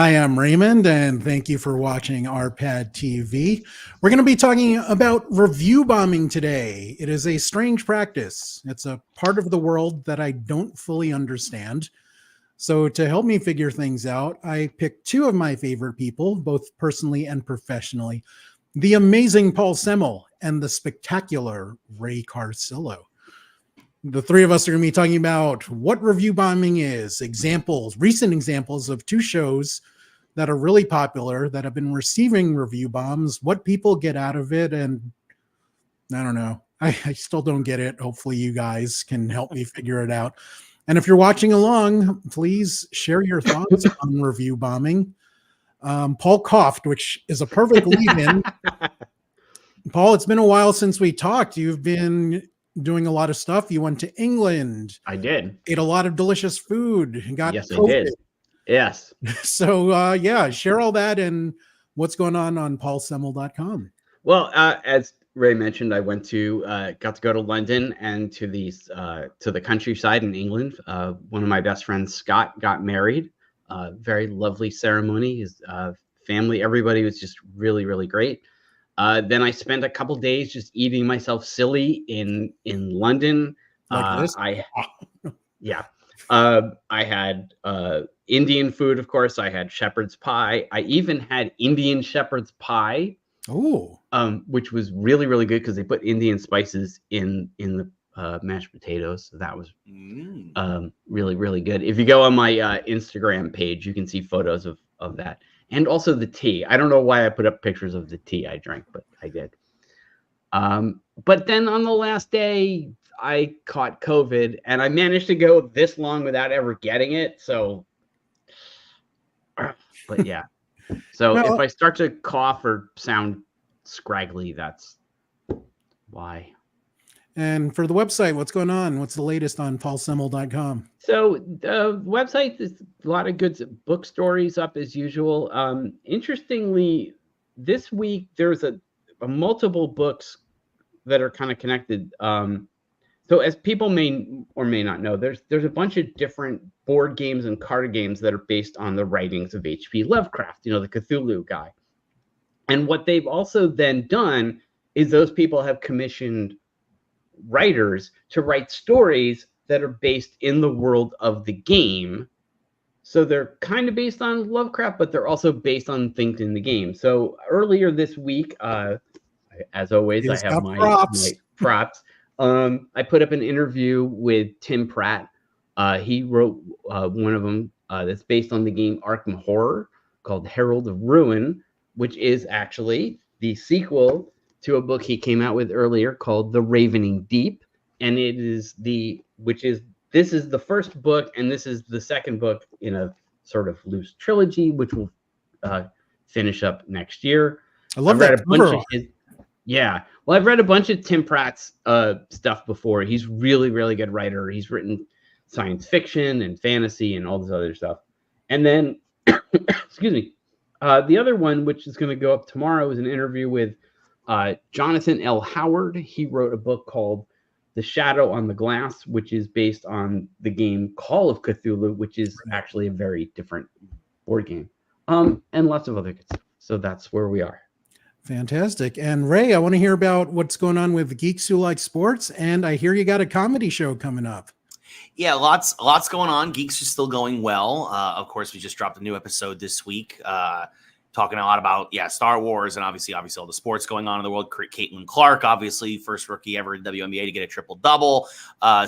Hi, I'm Raymond, and thank you for watching RPadTV. We're going to be talking about review bombing today. It is a strange practice. It's a part of the world that I don't fully understand. So to help me figure things out, I picked two of my favorite people, both personally and professionally, the amazing Paul Semel and the spectacular Ray Carsillo. The three of us are going to be talking about what review bombing is, recent examples of two shows that are really popular that have been receiving review bombs, what people get out of it, and I don't know. I still don't get it. Hopefully you guys can help me figure it out. And if you're watching along, please share your thoughts on review bombing. Paul coughed, which is a perfect lead-in. Paul, it's been a while since we talked. You've been doing a lot of stuff. You went to England. I did. Ate a lot of delicious food. And got yes, COVID. I did. Yes. So, yeah, share all that and what's going on paulsemel.com. Well, as Ray mentioned, I got to go to London and to the countryside in England. One of my best friends, Scott, got married. Very lovely ceremony. His family, everybody was just really, really great. Then I spent a couple days just eating myself silly in London. Like this? I had Indian food, of course. I had shepherd's pie. I even had Indian shepherd's pie. Oh, which was really, really good because they put Indian spices in the mashed potatoes. So that was really, really good. If you go on my Instagram page, you can see photos of that. And also the tea. I don't know why I put up pictures of the tea I drank, but I did. But then on the last day, I caught COVID, and I managed to go this long without ever getting it. So, but yeah. So well, if I start to cough or sound scraggly, that's why. And for the website, what's going on? What's the latest on paulsemel.com? So the website is a lot of good book stories up as usual. Interestingly, this week there's a multiple books that are kind of connected. So as people may or may not know, there's a bunch of different board games and card games that are based on the writings of H.P. Lovecraft, the Cthulhu guy. And what they've also then done is those people have commissioned writers to write stories that are based in the world of the game. So they're kind of based on Lovecraft, but they're also based on things in the game. So earlier this week, as always, I have my props. I put up an interview with Tim Pratt. He wrote one of them that's based on the game Arkham Horror called Herald of Ruin, which is actually the sequel to a book he came out with earlier called The Ravening Deep. And this is the first book, and this is the second book in a sort of loose trilogy, which will finish up next year. I love that. Well, I've read a bunch of Tim Pratt's stuff before. He's really, really good writer. He's written science fiction and fantasy and all this other stuff. And then, excuse me, the other one, which is going to go up tomorrow, is an interview with Jonathan L. Howard. He wrote a book called The Shadow on the Glass, which is based on the game Call of Cthulhu, which is actually a very different board game. And lots of other good stuff. So that's where we are. Fantastic. And Ray, I want to hear about what's going on with Geeks Who Like Sports. And I hear you got a comedy show coming up. Yeah, lots going on. Geeks is still going well. Of course, we just dropped a new episode this week, talking a lot about Star Wars and obviously all the sports going on in the world. Caitlin Clark, obviously first rookie ever in WNBA to get a triple-double.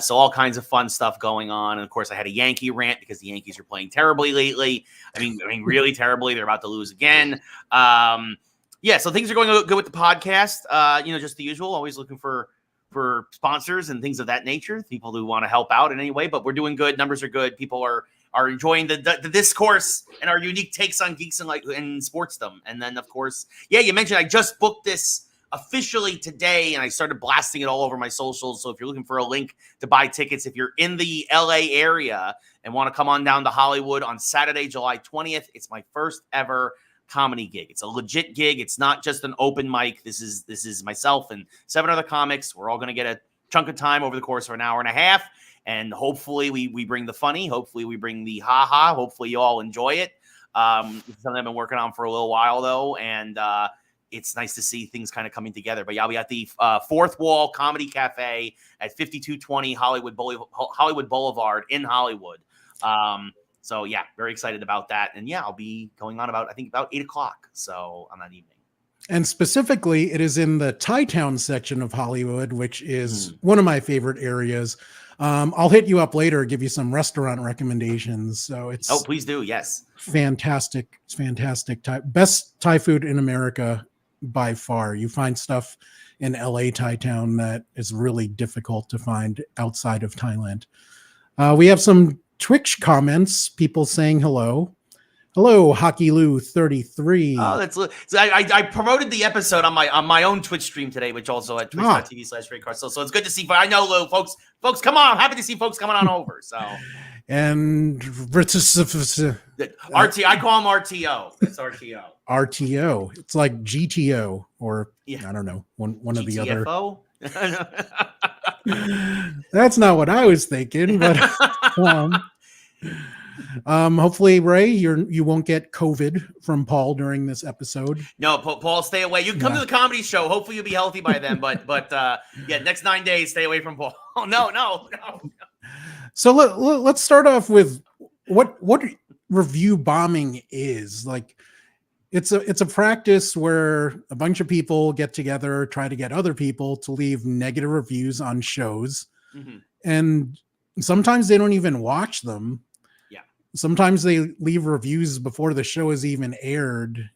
So all kinds of fun stuff going on. And of course, I had a Yankee rant because the Yankees are playing terribly lately. I mean, really terribly. They're about to lose again. So things are going good with the podcast. Just the usual. Always looking for sponsors and things of that nature. People who want to help out in any way. But we're doing good. Numbers are good. People are enjoying the discourse and our unique takes on geeks and sportsdom. And then, of course, you mentioned I just booked this officially today, and I started blasting it all over my socials. So if you're looking for a link to buy tickets, if you're in the LA area and want to come on down to Hollywood on Saturday, July 20th, it's my first ever comedy gig. It's a legit gig. It's not just an open mic. This is myself and 7 other comics. We're all going to get a chunk of time over the course of an hour and a half. And hopefully we bring the funny. Hopefully we bring the ha-ha. Hopefully you all enjoy it. It's something I've been working on for a little while though, and it's nice to see things kind of coming together. But yeah, I'll be at the Fourth Wall Comedy Cafe at 5220 Hollywood Boulevard in Hollywood. So yeah, very excited about that. And yeah, I'll be going on about 8 o'clock. So on that evening. And specifically, it is in the Thai-town section of Hollywood, which is one of my favorite areas. I'll hit you up later, give you some restaurant recommendations. So it's please do. Yes, fantastic. It's fantastic. Best Thai food in America by far. You find stuff in LA Thai-town that is really difficult to find outside of Thailand. We have some Twitch comments. People saying hello. Hello, Hockey Lou 33. Oh, that's so I promoted the episode on my own Twitch stream today, which also at twitch.tv/Ray Carsillo. So it's good to see. I know, Lou, folks, come on. I'm happy to see folks coming on over. So and RT, I call him RTO. That's RTO. RTO. It's like GTO or I don't know, one of the other. That's not what I was thinking, but hopefully, Ray, you won't get COVID from Paul during this episode. No, Paul, stay away. You can come to the comedy show. Hopefully, you'll be healthy by then. But next 9 days, stay away from Paul. Oh, no. So let's start off with what review bombing is. Like, it's a practice where a bunch of people get together, try to get other people to leave negative reviews on shows, and sometimes they don't even watch them. Sometimes they leave reviews before the show is even aired.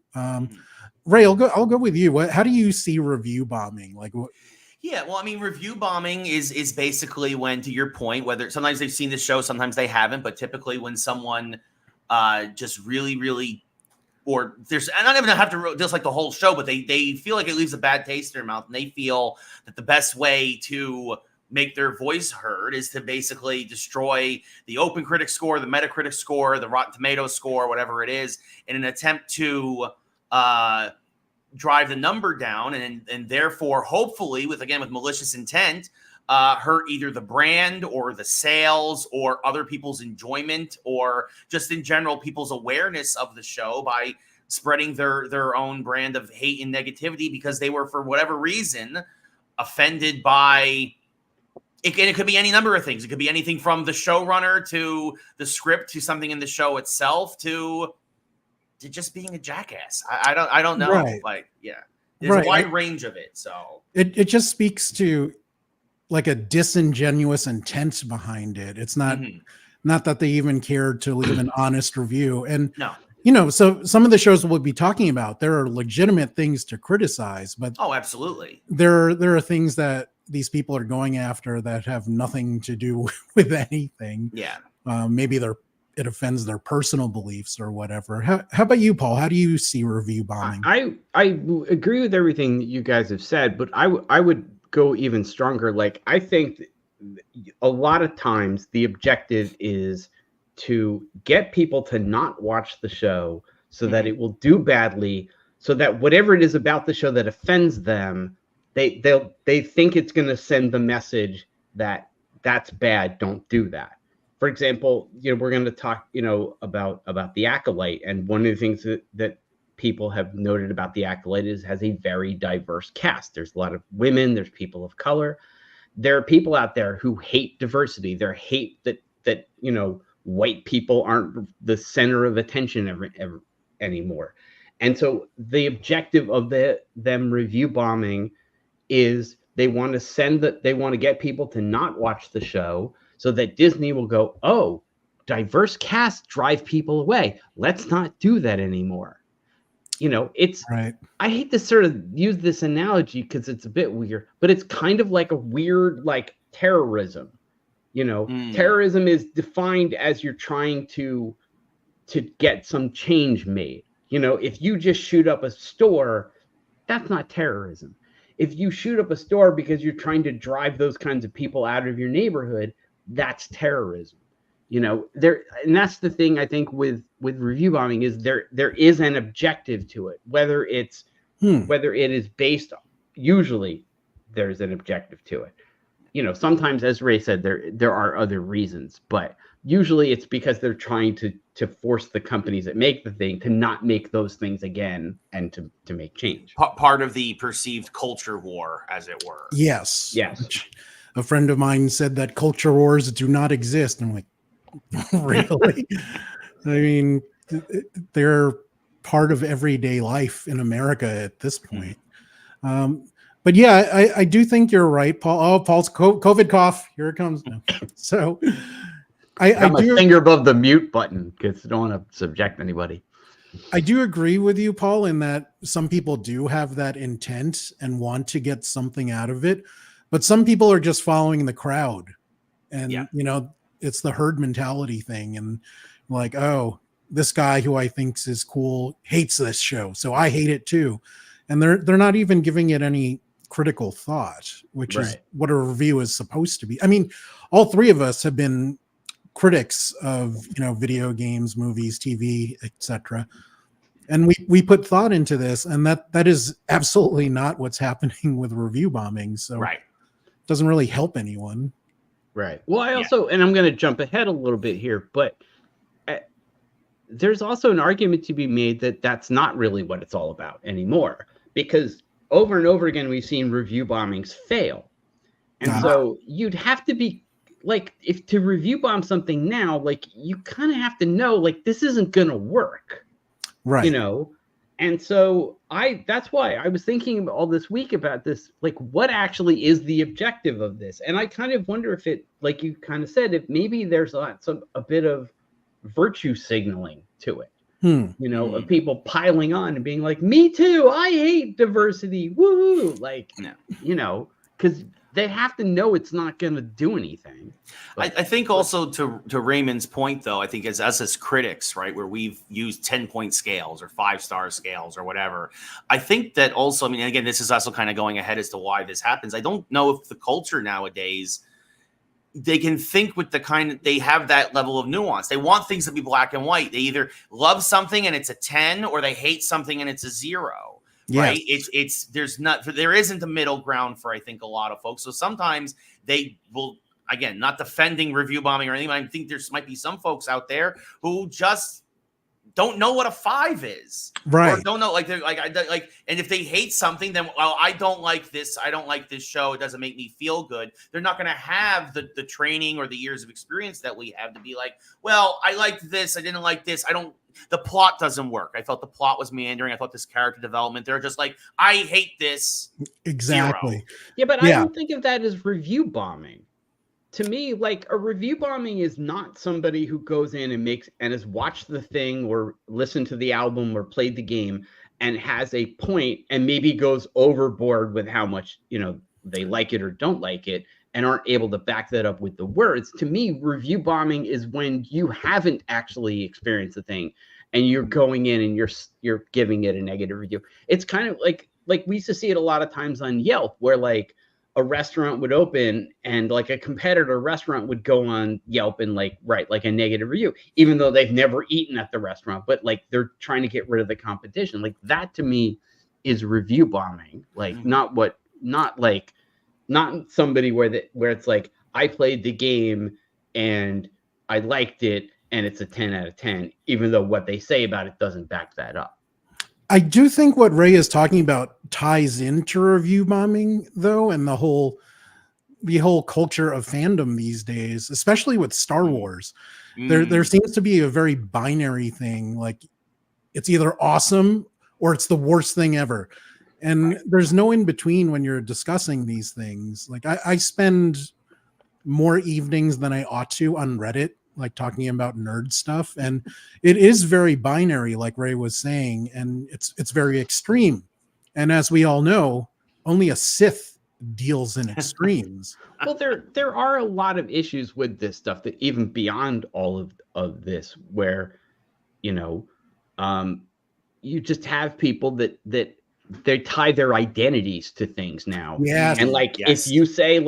Ray, I'll go with you. How do you see review bombing? Like, what? Yeah, well, I mean, review bombing is basically when, to your point, whether sometimes they've seen the show, sometimes they haven't, but typically when someone just really, or there's, and I don't even have to dislike the whole show, but they feel like it leaves a bad taste in their mouth, and they feel that the best way to make their voice heard is to basically destroy the Open Critic score, the Metacritic score, the Rotten Tomatoes score, whatever it is, in an attempt to drive the number down and therefore, hopefully, with malicious intent, hurt either the brand or the sales or other people's enjoyment or just in general people's awareness of the show by spreading their own brand of hate and negativity because they were, for whatever reason, offended by. It could be any number of things. It could be anything from the showrunner to the script to something in the show itself to just being a jackass. I don't know. Right. Like, there's a wide range of it. So it just speaks to like a disingenuous intent behind it. It's not that they even cared to leave an honest review. And so some of the shows we'll be talking about, there are legitimate things to criticize, but absolutely, there are things that these people are going after that have nothing to do with anything. Maybe it offends their personal beliefs or whatever. How about you, Paul? How do you see review bombing? I agree with everything that you guys have said, but I would go even stronger. Like, I think a lot of times the objective is to get people to not watch the show so that it will do badly, so that whatever it is about the show that offends them, they think it's going to send the message that that's bad. Don't do that. For example, we're going to talk, about the Acolyte, and one of the things that people have noted about the Acolyte is it has a very diverse cast. There's a lot of women. There's people of color. There are people out there who hate diversity. They hate that white people aren't the center of attention ever anymore. And so the objective of them review bombing is they want to get people to not watch the show so that Disney will go, oh, diverse casts drive people away. Let's not do that anymore. It's right. I hate to sort of use this analogy because it's a bit weird, but it's kind of like a weird, like terrorism. Terrorism is defined as you're trying to get some change made. If you just shoot up a store, that's not terrorism. If you shoot up a store because you're trying to drive those kinds of people out of your neighborhood, that's terrorism. And that's the thing I think with review bombing is there is an objective to it, whether it is based, usually there's an objective to it. sometimes, as Ray said, there are other reasons, but usually it's because they're trying to force the companies that make the thing to not make those things again and to make change. Part of the perceived culture war, as it were. Yes. Yes. A friend of mine said that culture wars do not exist. I'm like, really? I mean, they're part of everyday life in America at this point. But yeah, I do think you're right, Paul. Oh, Paul's COVID cough. Here it comes. No. So I do finger above the mute button because I don't want to subject anybody. I do agree with you, Paul, in that some people do have that intent and want to get something out of it, but some people are just following the crowd, and it's the herd mentality thing, and like, oh, this guy who I think is cool hates this show, so I hate it too, and they're not even giving it any critical thought, which is what a review is supposed to be. I mean, all three of us have been critics of video games, movies, TV, etc., and we put thought into this, and that is absolutely not what's happening with review bombing. So it doesn't really help anyone. Right. Well, I also, and I'm going to jump ahead a little bit here, but there's also an argument to be made that that's not really what it's all about anymore, because over and over again, we've seen review bombings fail. And so you'd have to be like, if to review bomb something now, like you kind of have to know, like, this isn't going to work. Right. And so that's why I was thinking all this week about this, like, what actually is the objective of this? And I kind of wonder if it, like you kind of said, if maybe there's a bit of virtue signaling to it, of people piling on and being like, me too, I hate diversity. Woo! Like, because they have to know it's not going to do anything. I think also to Raymond's point, though, I think as us as critics, right, where we've used 10-point scales or 5-star scales or whatever, I think that also, I mean, again, this is also kind of going ahead as to why this happens. I don't know if the culture nowadays, they can think with the kind of, they have that level of nuance. They want things to be black and white. They either love something and it's a 10, or they hate something and it's a 0. Yes. Right. There isn't a middle ground for, I think, a lot of folks. So sometimes they will, again, not defending review bombing or anything, but I think there might be some folks out there who just don't know what a 5 is. Right. Or don't know, like, and if they hate something, then, well, I don't like this. I don't like this show. It doesn't make me feel good. They're not going to have the training or the years of experience that we have to be like, well, I liked this. I didn't like this. The plot doesn't work. I felt the plot was meandering. I thought this character development, they're just like, I hate this. Exactly. 0. Yeah, but I don't think of that as review bombing. To me, like, a review bombing is not somebody who goes in and has watched the thing or listened to the album or played the game and has a point and maybe goes overboard with how much, they like it or don't like it, and aren't able to back that up with the words. To me, review bombing is when you haven't actually experienced the thing and you're going in and you're giving it a negative review. It's kind of like we used to see it a lot of times on Yelp, where like a restaurant would open and like a competitor restaurant would go on Yelp and write like a negative review, even though they've never eaten at the restaurant, but like they're trying to get rid of the competition. Like, that to me is review bombing. Like, not somebody where it's like, I played the game and I liked it and it's a 10 out of 10, even though what they say about it doesn't back that up. I do think what Ray is talking about ties into review bombing, though, and the whole culture of fandom these days, especially with Star Wars. There seems to be a very binary thing. Like, it's either awesome or it's the worst thing ever. And there's no in between when you're discussing these things. Like, I spend more evenings than I ought to on Reddit, like talking about nerd stuff. And it is very binary, like Ray was saying, and it's very extreme. And as we all know, only a Sith deals in extremes. Well, there are a lot of issues with this stuff that even beyond all of this, where, you just have people that they tie their identities to things now. Yeah. And if you say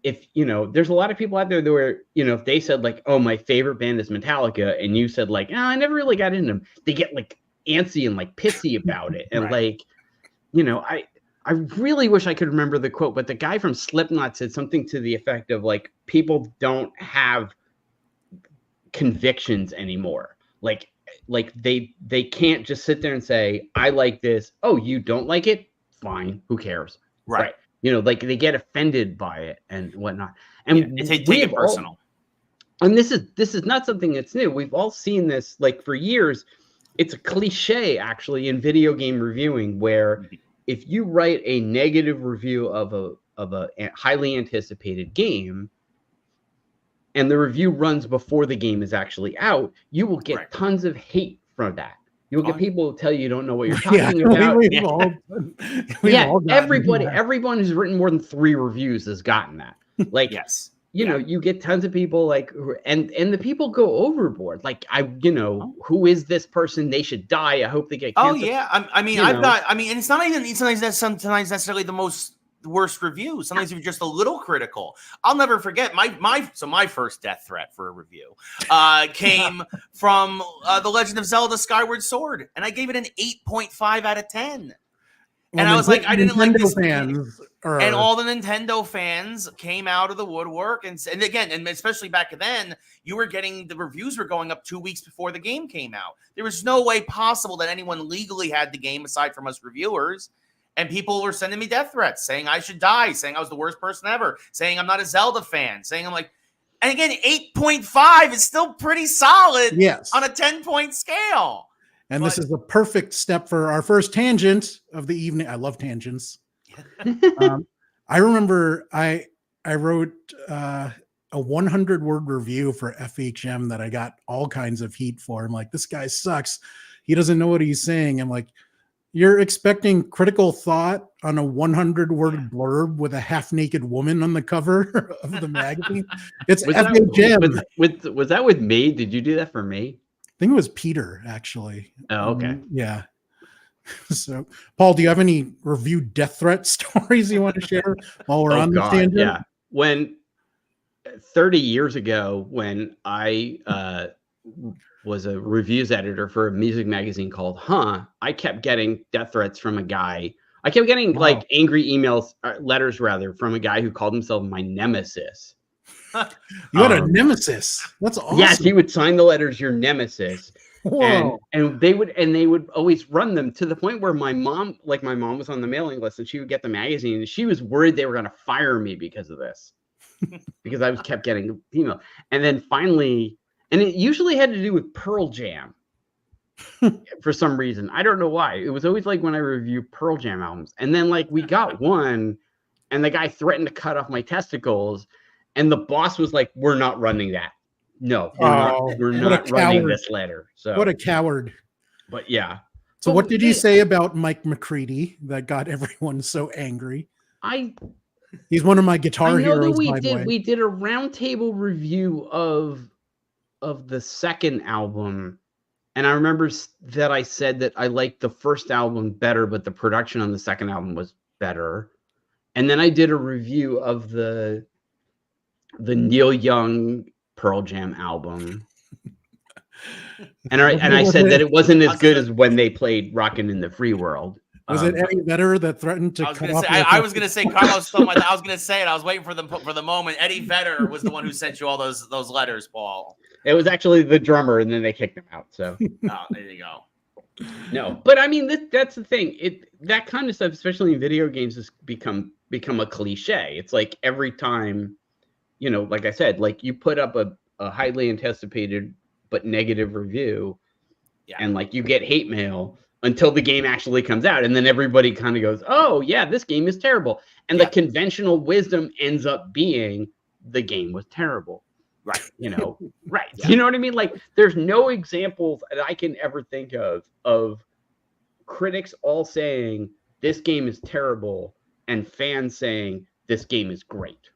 there's a lot of people out there that were, if they said like, oh, my favorite band is Metallica, and you said like, oh, I never really got into them, they get like antsy and like pissy about it. And I I really wish I could remember the quote, but the guy from Slipknot said something to the effect of like, people don't have convictions anymore. Like they can't just sit there and say, I like this. Oh, you don't like it? Fine. Who cares? Right. You know, like they get offended by it and whatnot. And they take it personal. And this is not something that's new. We've all seen this like for years. It's a cliche actually in video game reviewing where if you write a negative review of a highly anticipated game and the review runs before the game is actually out, you will get tons of hate from that. You'll get people who tell you don't know what you're talking about. Everyone who's written more than 3 reviews has gotten that. Like, you know, you get tons of people like, and the people go overboard. Like, who is this person? They should die. I hope they get canceled. Oh yeah, and it's not even sometimes necessarily the worst reviews. Sometimes you're just a little critical. I'll never forget my first death threat for a review came from The Legend of Zelda Skyward Sword, and I gave it an 8.5 out of 10. And I was like, I didn't like this. And all the Nintendo fans came out of the woodwork, and again, and especially back then, you were getting the reviews were going up 2 weeks before the game came out. There was no way possible that anyone legally had the game aside from us reviewers. And people were sending me death threats, saying I should die, saying I was the worst person ever, saying I'm not a Zelda fan, saying I'm like, and again, 8.5 is still pretty solid on a 10-point scale. And this is a perfect step for our first tangent of the evening. I love tangents. I remember I wrote a 100-word review for FHM that I got all kinds of heat for. I'm like, this guy sucks. He doesn't know what he's saying. I'm like, you're expecting critical thought on a 100-word blurb with a half-naked woman on the cover of the magazine? It's FHM. Was that with me? Did you do that for me? I think it was Peter, actually. Oh, okay. Yeah. So, Paul, do you have any review death threat stories you want to share while we're on this tangent? Yeah. When 30 years ago, when I was a reviews editor for a music magazine called I kept getting death threats from a guy. I kept getting like angry emails, letters rather, from a guy who called himself my nemesis. You had a nemesis. That's awesome. Yes, he would sign the letters, your nemesis. And they would always run them to the point where my mom was on the mailing list and she would get the magazine and she was worried they were going to fire me because of this. Because I kept getting email. And then finally, and it usually had to do with Pearl Jam for some reason. I don't know why. It was always like when I review Pearl Jam albums. And then like we got one and the guy threatened to cut off my testicles. And the boss was like, we're not running that. No, we're not running this letter. So what a coward. But yeah. So what did you say about Mike McCready that got everyone so angry? He's one of my guitar heroes. We did a roundtable review of the second album. And I remember that I said that I liked the first album better, but the production on the second album was better. And then I did a review of the Neil Young Pearl Jam album. And I said that it wasn't as good as when they played Rockin' in the Free World. Was it Eddie Vedder that threatened to cut off? I was going to say Carlos. I was going to say it. I was waiting for the moment. Eddie Vedder was the one who sent you all those letters, Paul. It was actually the drummer, and then they kicked him out. So there you go. No, but I mean that's the thing. That kind of stuff, especially in video games, has become a cliche. It's like every time, like I said, like you put up a highly anticipated but negative review, and like you get hate mail until the game actually comes out, and then everybody kind of goes, "Oh yeah, this game is terrible," and the conventional wisdom ends up being the game was terrible. Right. Right. You know what I mean? Like there's no examples that I can ever think of critics all saying this game is terrible and fans saying this game is great.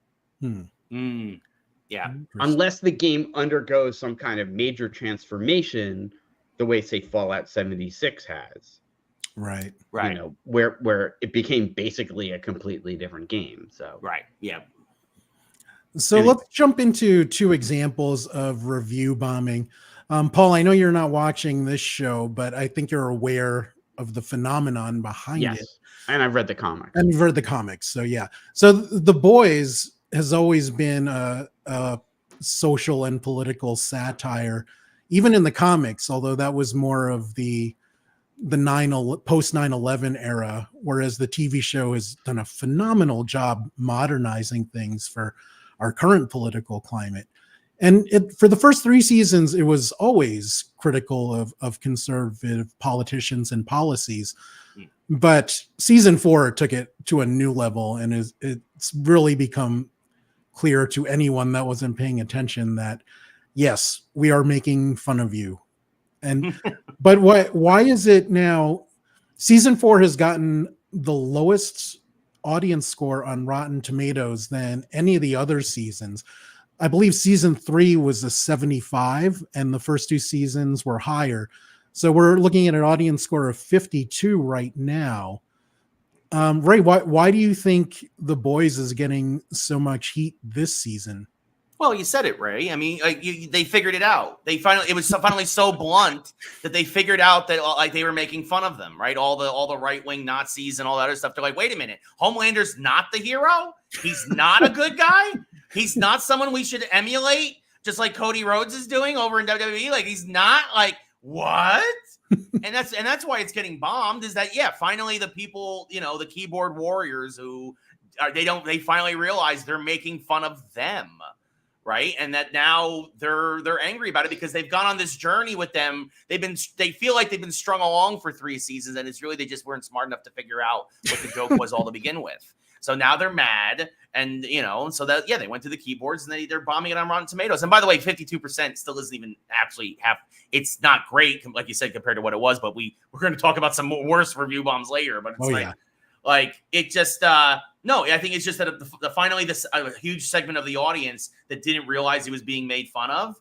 Yeah. Unless the game undergoes some kind of major transformation, the way say Fallout 76 has. Right. Where it became basically a completely different game. So Yeah. So let's jump into 2 examples of review bombing. Paul, I know you're not watching this show, but I think you're aware of the phenomenon behind it. Yes, and I've read the comics. And you've read the comics, so yeah. So The Boys has always been a social and political satire, even in the comics, although that was more of the post 9/11 era, whereas the TV show has done a phenomenal job modernizing things for our current political climate. And for the first 3 seasons, it was always critical of conservative politicians and policies. But season 4 took it to a new level, and it's really become clear to anyone that wasn't paying attention that, yes, we are making fun of you. And but why is it now season 4 has gotten the lowest audience score on Rotten Tomatoes than any of the other seasons? I believe season 3 was a 75 and the first 2 seasons were higher. So we're looking at an audience score of 52 right now. Ray, why do you think The Boys is getting so much heat this season? Well, you said it, Ray. I mean, they figured it out. It was finally so blunt that they figured out that they were making fun of them, right? All the right-wing Nazis and all that other stuff. They're like, wait a minute, Homelander's not the hero? He's not a good guy? He's not someone we should emulate, just like Cody Rhodes is doing over in WWE? Like, he's not, like, what? and that's why it's getting bombed, is that, finally the people, the keyboard warriors who they finally realize they're making fun of them. Right. And that now they're angry about it because they've gone on this journey with them. They feel like they've been strung along for 3 seasons, and it's really they just weren't smart enough to figure out what the joke was all to begin with. So now they're mad, and so that they went to the keyboards and they're bombing it on Rotten Tomatoes. And by the way, 52% still isn't even actually it's not great, like you said, compared to what it was. But we're going to talk about some worse review bombs later. But it's like it just no, I think it's just that finally this huge segment of the audience that didn't realize he was being made fun of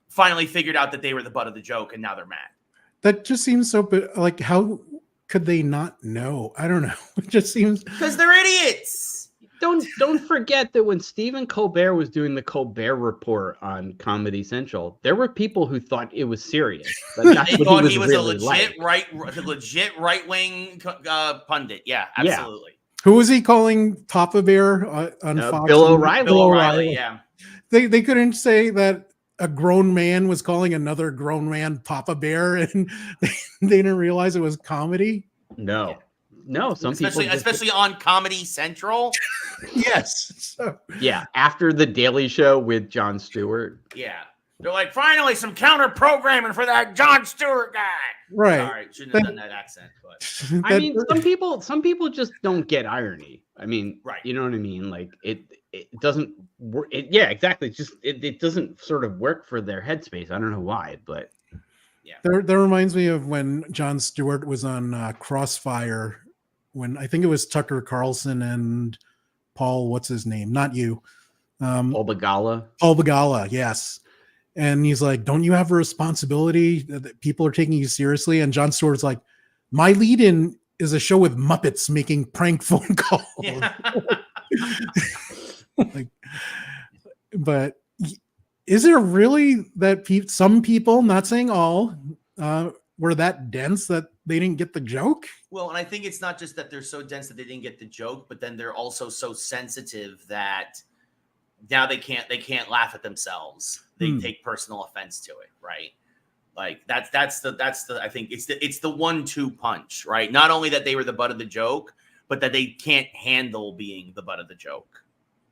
finally figured out that they were the butt of the joke, and now they're mad. That just seems so, like, how could they not know? I don't know. It just seems because they're idiots. Don't forget that when Stephen Colbert was doing the Colbert Report on Comedy Central, there were people who thought it was serious. They thought he was really a legit right-wing pundit. Yeah, absolutely. Yeah. Who was he calling Papa Bear on Fox? Bill O'Reilly. Bill O'Reilly, yeah. They couldn't say that a grown man was calling another grown man Papa Bear, and they didn't realize it was comedy. No. No, especially on Comedy Central. Yes. So. Yeah, after the Daily Show with Jon Stewart. Yeah. They're like, finally, some counter programming for that Jon Stewart guy. Right. Sorry, shouldn't have done that accent. But I mean, some people just don't get irony. I mean, right. You know what I mean? Like it doesn't work. Yeah, exactly. It doesn't sort of work for their headspace. I don't know why, but yeah. That reminds me of when Jon Stewart was on Crossfire, when I think it was Tucker Carlson and Paul, what's his name? Not you. Paul Begala. Paul Begala, yes. And he's like, don't you have a responsibility that people are taking you seriously? And Jon Stewart's like, my lead-in is a show with Muppets making prank phone calls. Yeah. But is there really that some people, not saying all, were that dense that they didn't get the joke? Well, and I think it's not just that they're so dense that they didn't get the joke, but then they're also so sensitive that now they can't laugh at themselves. They take personal offense to it, right? Like that's the I think it's the 1-2 punch, right? Not only that they were the butt of the joke, but that they can't handle being the butt of the joke.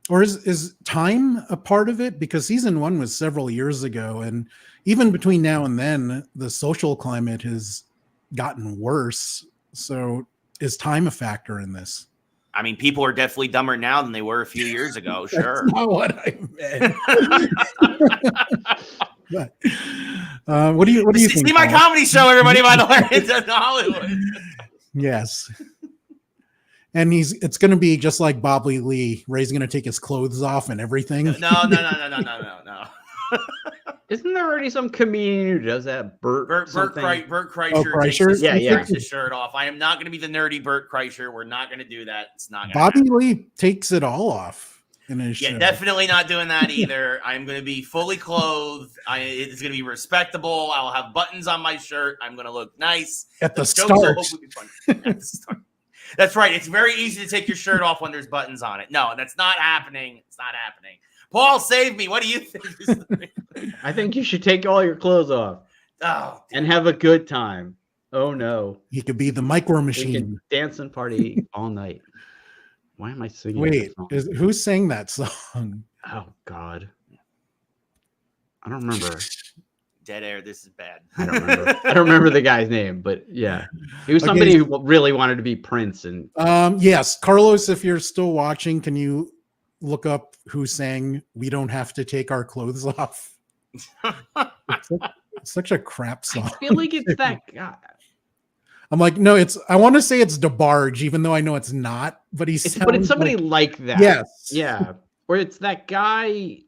Or is time a part of it? Because season 1 was several years ago, and even between now and then, the social climate has gotten worse. So is time a factor in this? I mean, people are definitely dumber now than they were a few years ago. Sure. That's not what I meant. But, what do you think? See my comedy show, everybody, by the way. It's in Hollywood. Yes. And it's going to be just like Bobby Lee. Ray's going to take his clothes off and everything. No. Isn't there already some comedian who does that? Bert Kreischer. Kreischer? Takes his shirt off. I am not going to be the nerdy Bert Kreischer. We're not going to do that. It's not going to Bobby Lee takes it all off. in his Yeah, show. definitely not doing that either. I'm going to be fully clothed. It's going to be respectable. I'll have buttons on my shirt. I'm going to look nice. At the jokes start. will hopefully be fun. At the start. That's right. It's very easy to take your shirt off when there's buttons on it. No, that's not happening. It's not happening. Paul, save me. What do you think? I think you should take all your clothes off and have a good time. Oh no. He could be the micro We machine. can dance and party all night. Why am I singing? Wait, this song? who sang that song? Oh God. I don't remember. Dead air. This is bad. I don't remember. I don't remember the guy's name, but yeah, he was somebody who really wanted to be Prince. And yes, Carlos, if you're still watching, can you look up who sang "We Don't Have to Take Our Clothes Off"? It's such a crap song. I feel like it's that guy. I'm like, no, I want to say it's DeBarge, even though I know it's not. But But it's somebody like that. Yes, Yeah, or it's that guy,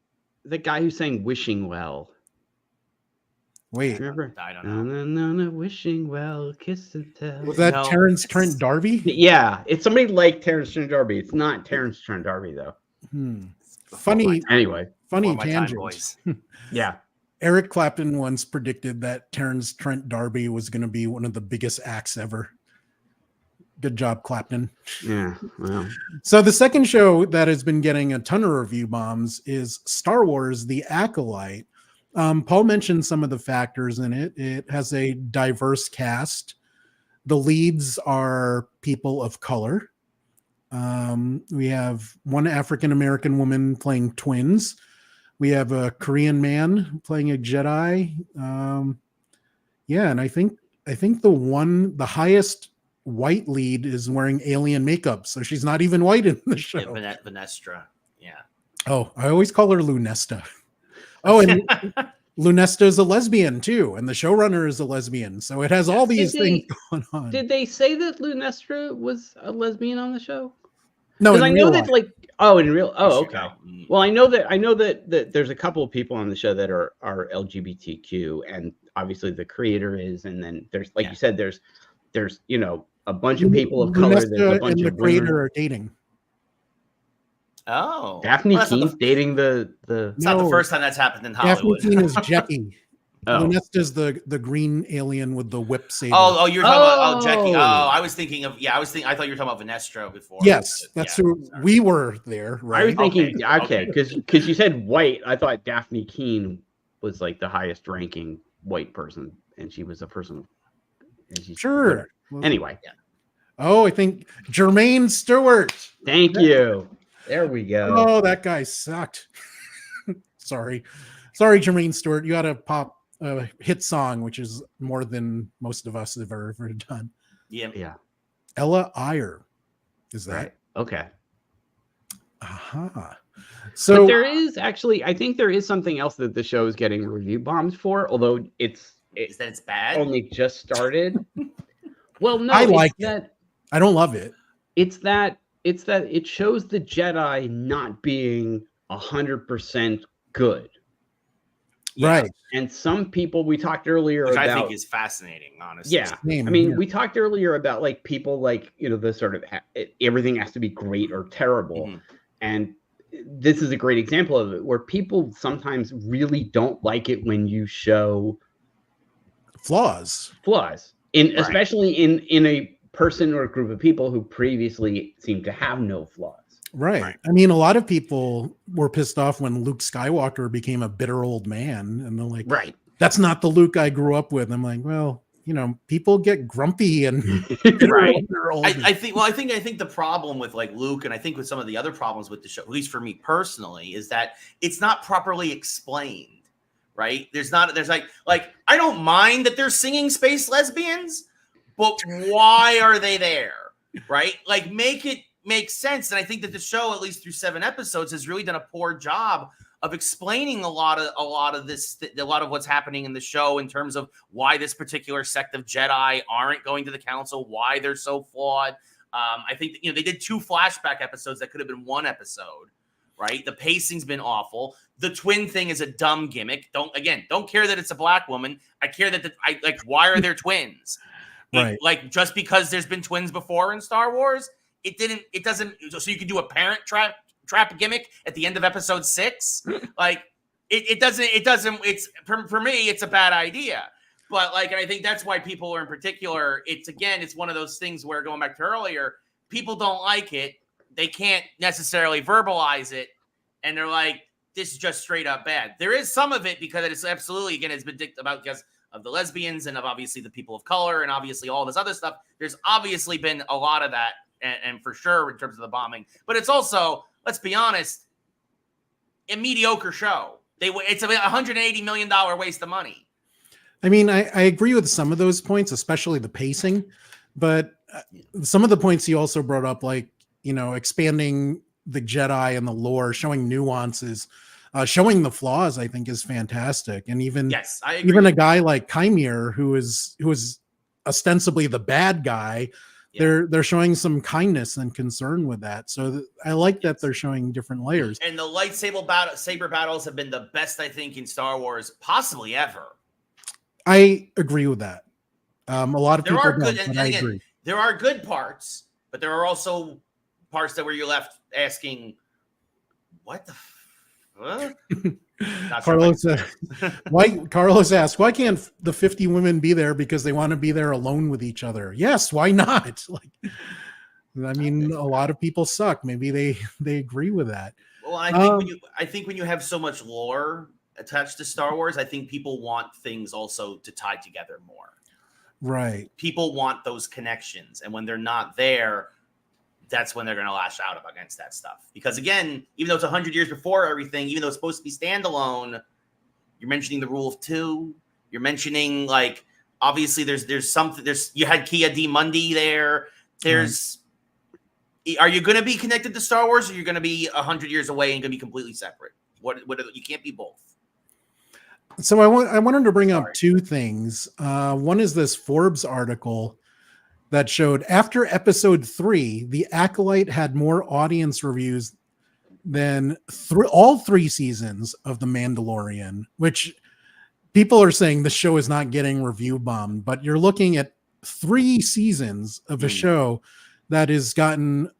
the guy who sang "Wishing Well." Wait, Remember? I don't know. No, wishing well, kiss and tell. was that No. Terrence Trent D'Arby? Yeah, it's somebody like Terrence Trent D'Arby. It's not Terrence Trent D'Arby though. Funny Anyway, funny Before my time, tangent. boys. yeah. Eric Clapton once predicted that Terrence Trent D'Arby was going to be one of the biggest acts ever. Good job, Clapton. Yeah. Well, So the second show that has been getting a ton of review bombs is Star Wars: The Acolyte. Paul mentioned some of the factors in it. It has a diverse cast. The leads are people of color. We have one African-American woman playing twins. We have a Korean man playing a Jedi. Yeah, and I think the highest white lead is wearing alien makeup, so she's not even white in the show. Yeah, Vanestra. Yeah. Oh, I always call her Lunesta. Oh, and Lunesta is a lesbian too, and the showrunner is a lesbian. So it has all these things going on. did they say that Lunestra was a lesbian on the show? No, Because in I know real that, life. like, in real. Oh, There you okay. go. Well, I know that there's a couple of people on the show that are LGBTQ, and obviously the creator is, and then there's, like you said, there's a bunch of people of color. There's a Lunesta bunch and the of creator women. are dating. Oh. Daphne Well, that's not Keen's dating the. It's not the No. first time that's happened in Daphne Hollywood. Keene is Jackie. Oh. Lunesta is the green alien with the whip saber. You were talking about Jackie. Oh. I was thinking of I thought you were talking about Vanestra before. Yes, that's Yeah, who sorry. we were there, I right? was thinking, Okay. because you said white. I thought Daphne Keene was like the highest ranking white person, and she was a person. And she's, Sure. Anyway, Oh, I think Jermaine Stewart. thank you. There we go. Oh, that guy sucked. Sorry, Jermaine Stewart. You got to pop a hit song, which is more than most of us have ever done. Yeah. Yeah. Ella Iyer is that? Right. Okay. Aha. But So there is actually, I think there is something else that the show is getting review bombs for, although Is that it's bad? only just started. Well, no, I it's like it. that. I don't love it. It's that it shows the Jedi not being 100% good. Yeah. Right. And some people, we talked earlier Which about, I think is fascinating, honestly. yeah. Same, I mean, yeah. we talked earlier about like people like, the sort of everything has to be great or terrible. Mhm. And this is a great example of it, where people sometimes really don't like it when you show Flaws. flaws, especially in a person or a group of people who previously seemed to have no flaws. Right. I mean, a lot of people were pissed off when Luke Skywalker became a bitter old man, and they're like, Right. that's not the Luke I grew up with. I'm like, well, people get grumpy and Right. they're old. I think the problem with like Luke, and I think with some of the other problems with the show, at least for me personally, is that it's not properly explained. Right? There's like I don't mind that they're singing space lesbians, but why are they there? Right? Like make it make sense. And I think that the show, at least through 7 episodes, has really done a poor job of explaining a lot of what's happening in the show in terms of why this particular sect of Jedi aren't going to the council, why they're so flawed. I think that, they did 2 flashback episodes that could have been 1 episode. Right, the pacing's been awful. The twin thing is a dumb gimmick. Don't care that it's a black woman. I care that why are there twins? Right. Like just because there's been twins before in Star Wars, it doesn't. So you could do a parent trap trap gimmick at the end of episode 6. Like it doesn't, it's for me, it's a bad idea. But like, and I think that's why people are in particular, it's one of those things where, going back to earlier, people don't like it. They can't necessarily verbalize it. And they're like, this is just straight up bad. There is some of it because it's absolutely, again, it's been about because of the lesbians and of obviously the people of color and obviously all this other stuff. There's obviously been a lot of that, and for sure in terms of the bombing. But it's also, let's be honest, a mediocre show. It's a $180 million waste of money. I mean, I agree with some of those points, especially the pacing, but some of the points you also brought up, like, expanding the Jedi and the lore, showing nuances, showing the flaws, I think is fantastic. And even, yes, I agree. Even a guy like Chimere, who is ostensibly the bad guy, they're showing some kindness and concern with that. So I like that they're showing different layers. And the lightsaber saber battles have been the best, I think, in Star Wars possibly ever. I agree with that. A lot of people don't, but I agree. There are good parts, but there are also parts that where you're left asking, what the Carlos, Carlos asked, why can't the 50 women be there because they want to be there alone with each other? Yes, why not? Like, I mean, a lot of people suck. Maybe they agree with that. Well, I think when you have so much lore attached to Star Wars, I think people want things also to tie together more. Right. People want those connections, and when they're not there, that's when they're going to lash out against that stuff. Because again, even though it's 100 years before everything, even though it's supposed to be standalone, you're mentioning the rule of 2. You're mentioning, like, obviously there's something. You had Kia D. Mundi there. Are you going to be connected to Star Wars, or you're going to be 100 years away and going to be completely separate? What you can't be both. So I wanted to bring up 2 things. One is this Forbes article that showed after episode 3, the Acolyte had more audience reviews than all 3 seasons of The Mandalorian, which people are saying the show is not getting review bombed, but you're looking at 3 seasons of a show that has gotten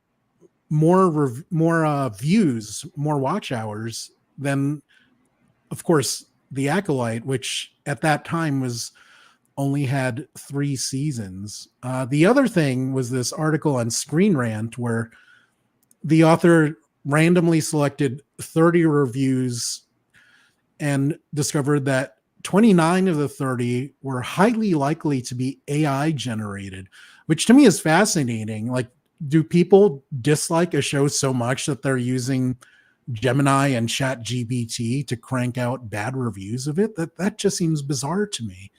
more views, more watch hours than, of course, The Acolyte, which at that time only had 3 seasons. The other thing was this article on Screen Rant where the author randomly selected 30 reviews and discovered that 29 of the 30 were highly likely to be AI generated, which to me is fascinating. Like, do people dislike a show so much that they're using Gemini and ChatGPT to crank out bad reviews of it? That just seems bizarre to me.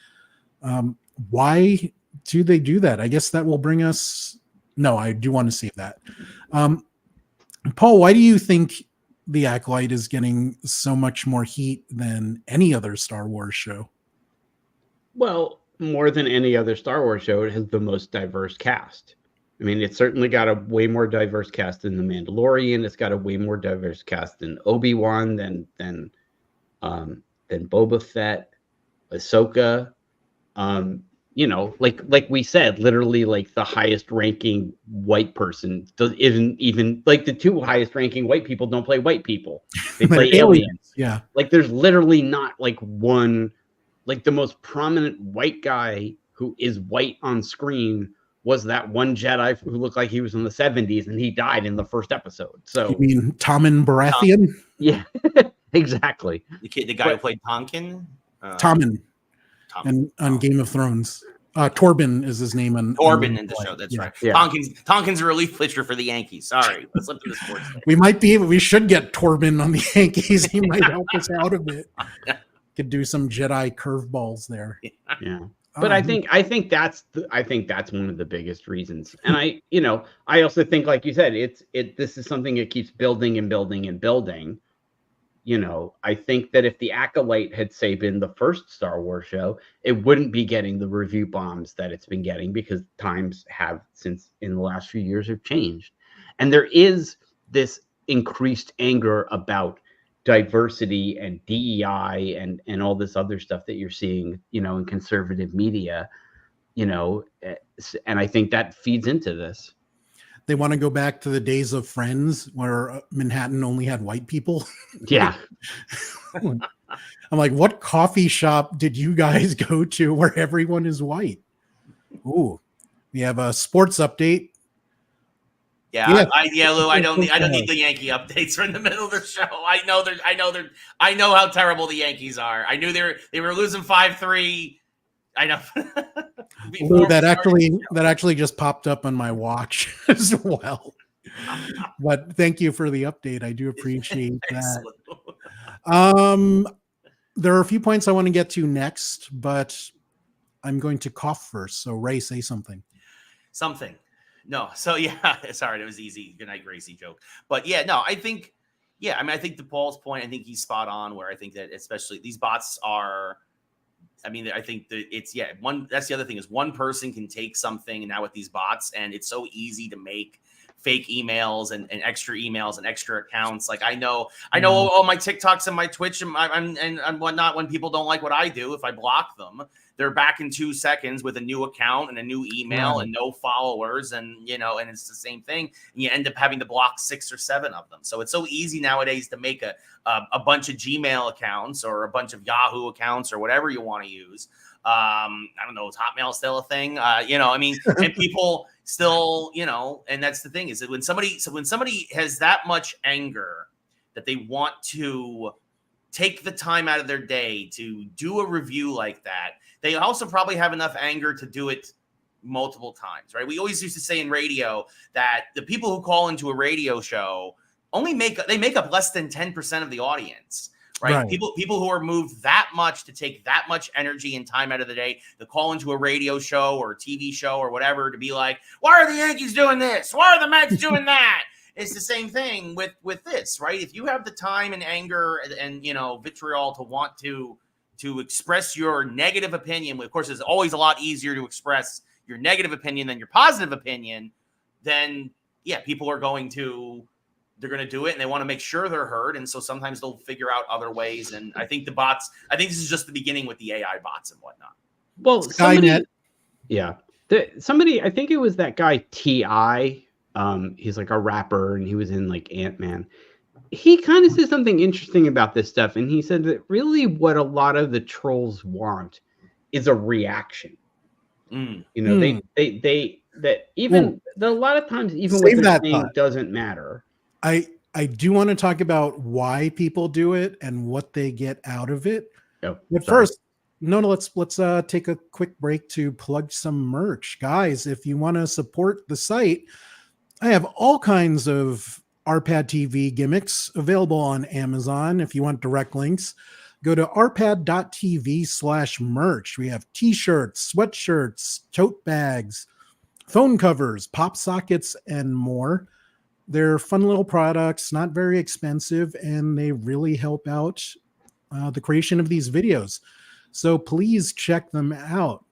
Why do they do that? I guess that will bring us. No, I do want to save that. Paul, why do you think The Acolyte is getting so much more heat than any other Star Wars show? Well, more than any other Star Wars show, it has the most diverse cast. I mean, it's certainly got a way more diverse cast than The Mandalorian. It's got a way more diverse cast than Obi-Wan, than Boba Fett, Ahsoka. Like we said, literally, like the highest ranking white person isn't even like the 2 highest ranking white people don't play white people. They play aliens. Yeah. Like there's literally not like one, like the most prominent white guy who is white on screen was that one Jedi who looked like he was in the 70s and he died in the first episode. So you mean Tommen Baratheon? Yeah, exactly. The guy who played Tonkin? Tommen. And on Game of Thrones. Torben is his name. Torben in the show. That's right. Yeah. Tonkin's a relief pitcher for the Yankees. Sorry. Let's flip to the sports thing. We should get Torben on the Yankees. He might help us out a bit. Could do some Jedi curveballs there. Yeah. But I think that's one of the biggest reasons. And I also think, like you said, this is something that keeps building and building and building. I think that if The Acolyte had, say, been the first Star Wars show, it wouldn't be getting the review bombs that it's been getting, because times have, since in the last few years, have changed. And there is this increased anger about diversity and DEI and all this other stuff that you're seeing, in conservative media, and I think that feeds into this. they want to go back to the days of Friends where Manhattan only had white people. Yeah. I'm like, what coffee shop did you guys go to where everyone is white? Ooh, we have a sports update. Yeah, Lou. I don't need the Yankee updates in the middle of the show. I know how terrible the Yankees are. I knew they were losing 5-3. I know. Lou, that actually just popped up on my watch as well. But thank you for the update. I do appreciate that. There are a few points I want to get to next, but I'm going to cough first. So Ray, say something. No. So yeah, sorry, it was easy. Good night, Gracie joke. But yeah, no, I think to Paul's point, I think he's spot on where I think that especially these bots are, I think that that's the other thing is one person can take something and now with these bots, and it's so easy to make fake emails and extra emails and extra accounts. Like I know all my TikToks and my Twitch and whatnot, when people don't like what I do, if I block them, they're back in 2 seconds with a new account and a new email and no followers. And, and it's the same thing. And you end up having to block 6 or 7 of them. So it's so easy nowadays to make a bunch of Gmail accounts or a bunch of Yahoo accounts or whatever you want to use. I don't know, is Hotmail still a thing? And people still, and that's the thing is that when somebody has that much anger that they want to take the time out of their day to do a review like that, they also probably have enough anger to do it multiple times, right? We always used to say in radio that the people who call into a radio show make up less than 10% of the audience. Right. People who are moved that much to take that much energy and time out of the day to call into a radio show or a TV show or whatever to be like, why are the Yankees doing this? Why are the Mets doing that? It's the same thing with this, right? If you have the time and anger and vitriol to want to express your negative opinion, of course, it's always a lot easier to express your negative opinion than your positive opinion. Then people are going to. They're going to do it and they want to make sure they're heard. And so sometimes they'll figure out other ways. And I think this is just the beginning with the AI bots and whatnot. Well, somebody, I think it was that guy T.I. He's like a rapper and he was in like Ant-Man. He kind of said something interesting about this stuff. And he said that really what a lot of the trolls want is a reaction. A lot of times, even what they're saying doesn't matter. I do want to talk about why people do it and what they get out of it. First, let's take a quick break to plug some merch. Guys, if you want to support the site, I have all kinds of RPadTV gimmicks available on Amazon. If you want direct links, go to RPad.tv/merch. We have t-shirts, sweatshirts, tote bags, phone covers, pop sockets, and more. They're fun little products, not very expensive, and they really help out the creation of these videos. So please check them out.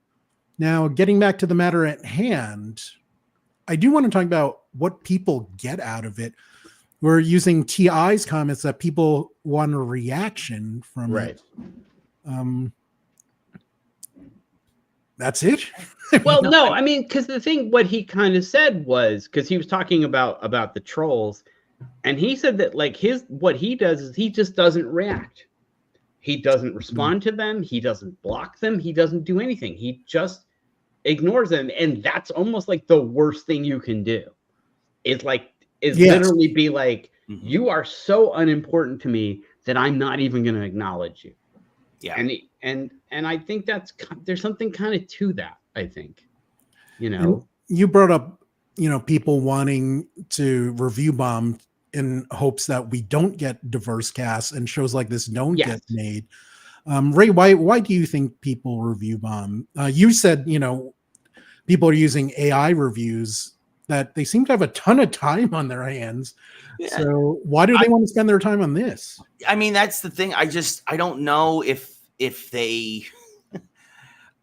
Now, getting back to the matter at hand, I do want to talk about what people get out of it. We're using TI's comments that people want a reaction from it. That's it? Well, no, because the thing, what he kind of said was, because he was talking about the trolls, and he said that like what he does is he just doesn't react. He doesn't respond to them. He doesn't block them. He doesn't do anything. He just ignores them. And that's almost like the worst thing you can do. Literally be like, you are so unimportant to me that I'm not even going to acknowledge you. Yeah. And I think there's something kind of to that, I think, And you brought up, people wanting to review bomb in hopes that we don't get diverse casts and shows like this don't get made. Ray, why do you think people review bomb? You said, people are using AI reviews that they seem to have a ton of time on their hands. Yeah. So why do they want to spend their time on this? That's the thing. I don't know if they,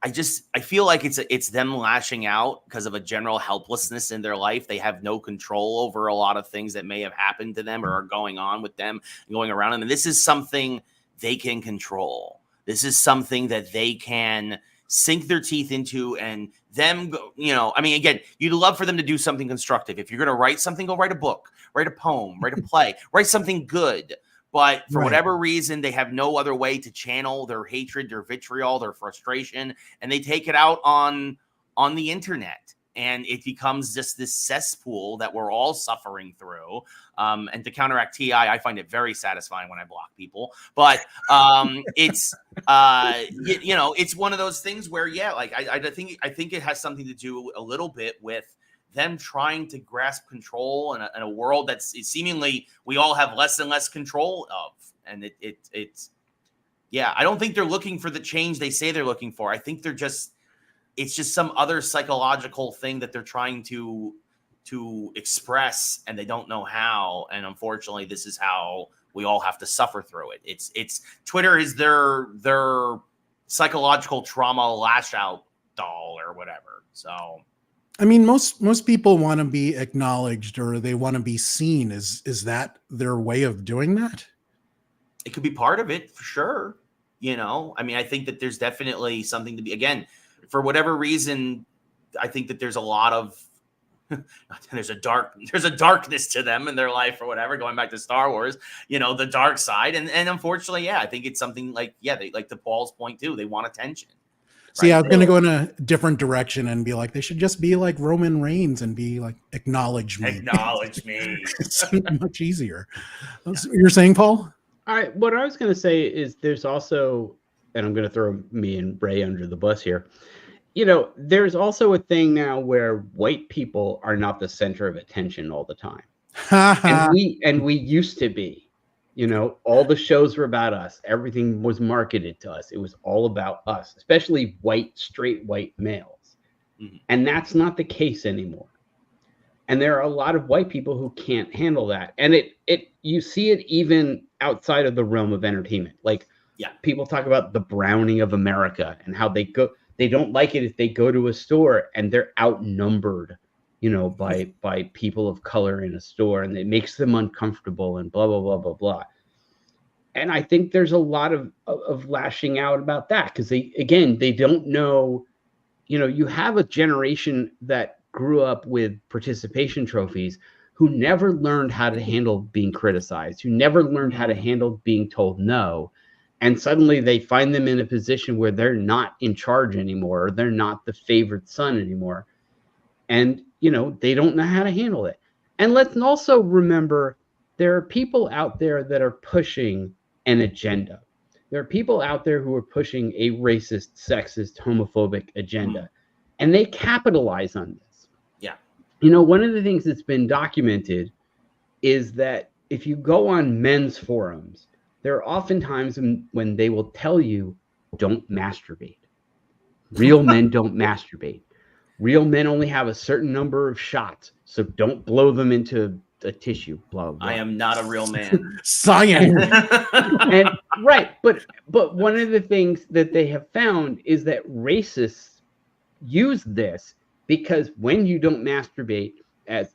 I feel like it's them lashing out because of a general helplessness in their life. They have no control over a lot of things that may have happened to them or are going on with them and going around them. And this is something they can control. This is something that they can sink their teeth into, and them go, I mean, again, you'd love for them to do something constructive. If you're going to write something, go write a book, write a poem, write a play, write something good. But for whatever reason, they have no other way to channel their hatred, their vitriol, their frustration, and they take it out on the internet. And it becomes just this cesspool that we're all suffering through. And to counteract TI, I find it very satisfying when I block people. But it's it's one of those things where, like I think it has something to do a little bit with them trying to grasp control in a world that's seemingly we all have less and less control of. And it's I don't think they're looking for the change they say they're looking for. I think it's just some other psychological thing that they're trying to express, and they don't know how. And unfortunately, this is how we all have to suffer through it. It's Twitter is their psychological trauma lash out doll or whatever. So, I mean, most people want to be acknowledged, or they want to be seen. Is that their way of doing that? It could be part of it for sure. I mean, I think that there's definitely something to be, again, for whatever reason, I think that there's a lot of there's a darkness to them in their life or whatever, going back to Star Wars, the dark side. And unfortunately, I think it's something like, they, like to Paul's point too, they want attention. See, I was going to go in a different direction and be like, they should just be like Roman Reigns and be like, acknowledge me. Acknowledge me. It's much easier. You're saying, Paul? All right. What I was going to say is there's also, and I'm going to throw me and Ray under the bus here. There's also a thing now where white people are not the center of attention all the time. and we used to be. All the shows were about us. Everything was marketed to us. It was all about us, especially straight white males. Mm-hmm. And that's not the case anymore. And there are a lot of white people who can't handle that. And you see it even outside of the realm of entertainment. Like, people talk about the browning of America and how they don't like it if they go to a store and they're outnumbered, by people of color in a store, and it makes them uncomfortable and blah, blah, blah, blah, blah. And I think there's a lot of lashing out about that because they don't know, you have a generation that grew up with participation trophies who never learned how to handle being criticized, who never learned how to handle being told no. And suddenly they find them in a position where they're not in charge anymore, or they're not the favored son anymore. And, they don't know how to handle it. And let's also remember there are people out there that are pushing an agenda. There are people out there who are pushing a racist, sexist, homophobic agenda, and they capitalize on this. Yeah. One of the things that's been documented is that if you go on men's forums, there are often times when they will tell you, don't masturbate. Real men don't masturbate. Real men only have a certain number of shots, so don't blow them into a tissue. Blah, blah. I am not a real man. Science. And right, but one of the things that they have found is that racists use this because when you don't masturbate,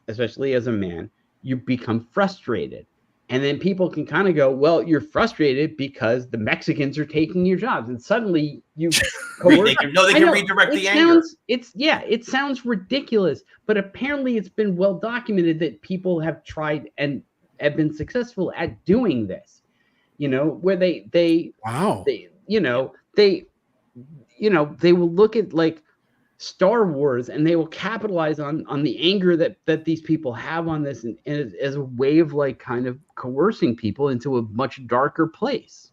especially as a man, you become frustrated. And then people can kind of go, well, you're frustrated because the Mexicans are taking your jobs. And suddenly you they can redirect the anger. It sounds ridiculous. But apparently it's been well documented that people have tried and have been successful at doing this. Where they will look at like Star Wars and they will capitalize on the anger that these people have on this and as a way of like kind of coercing people into a much darker place.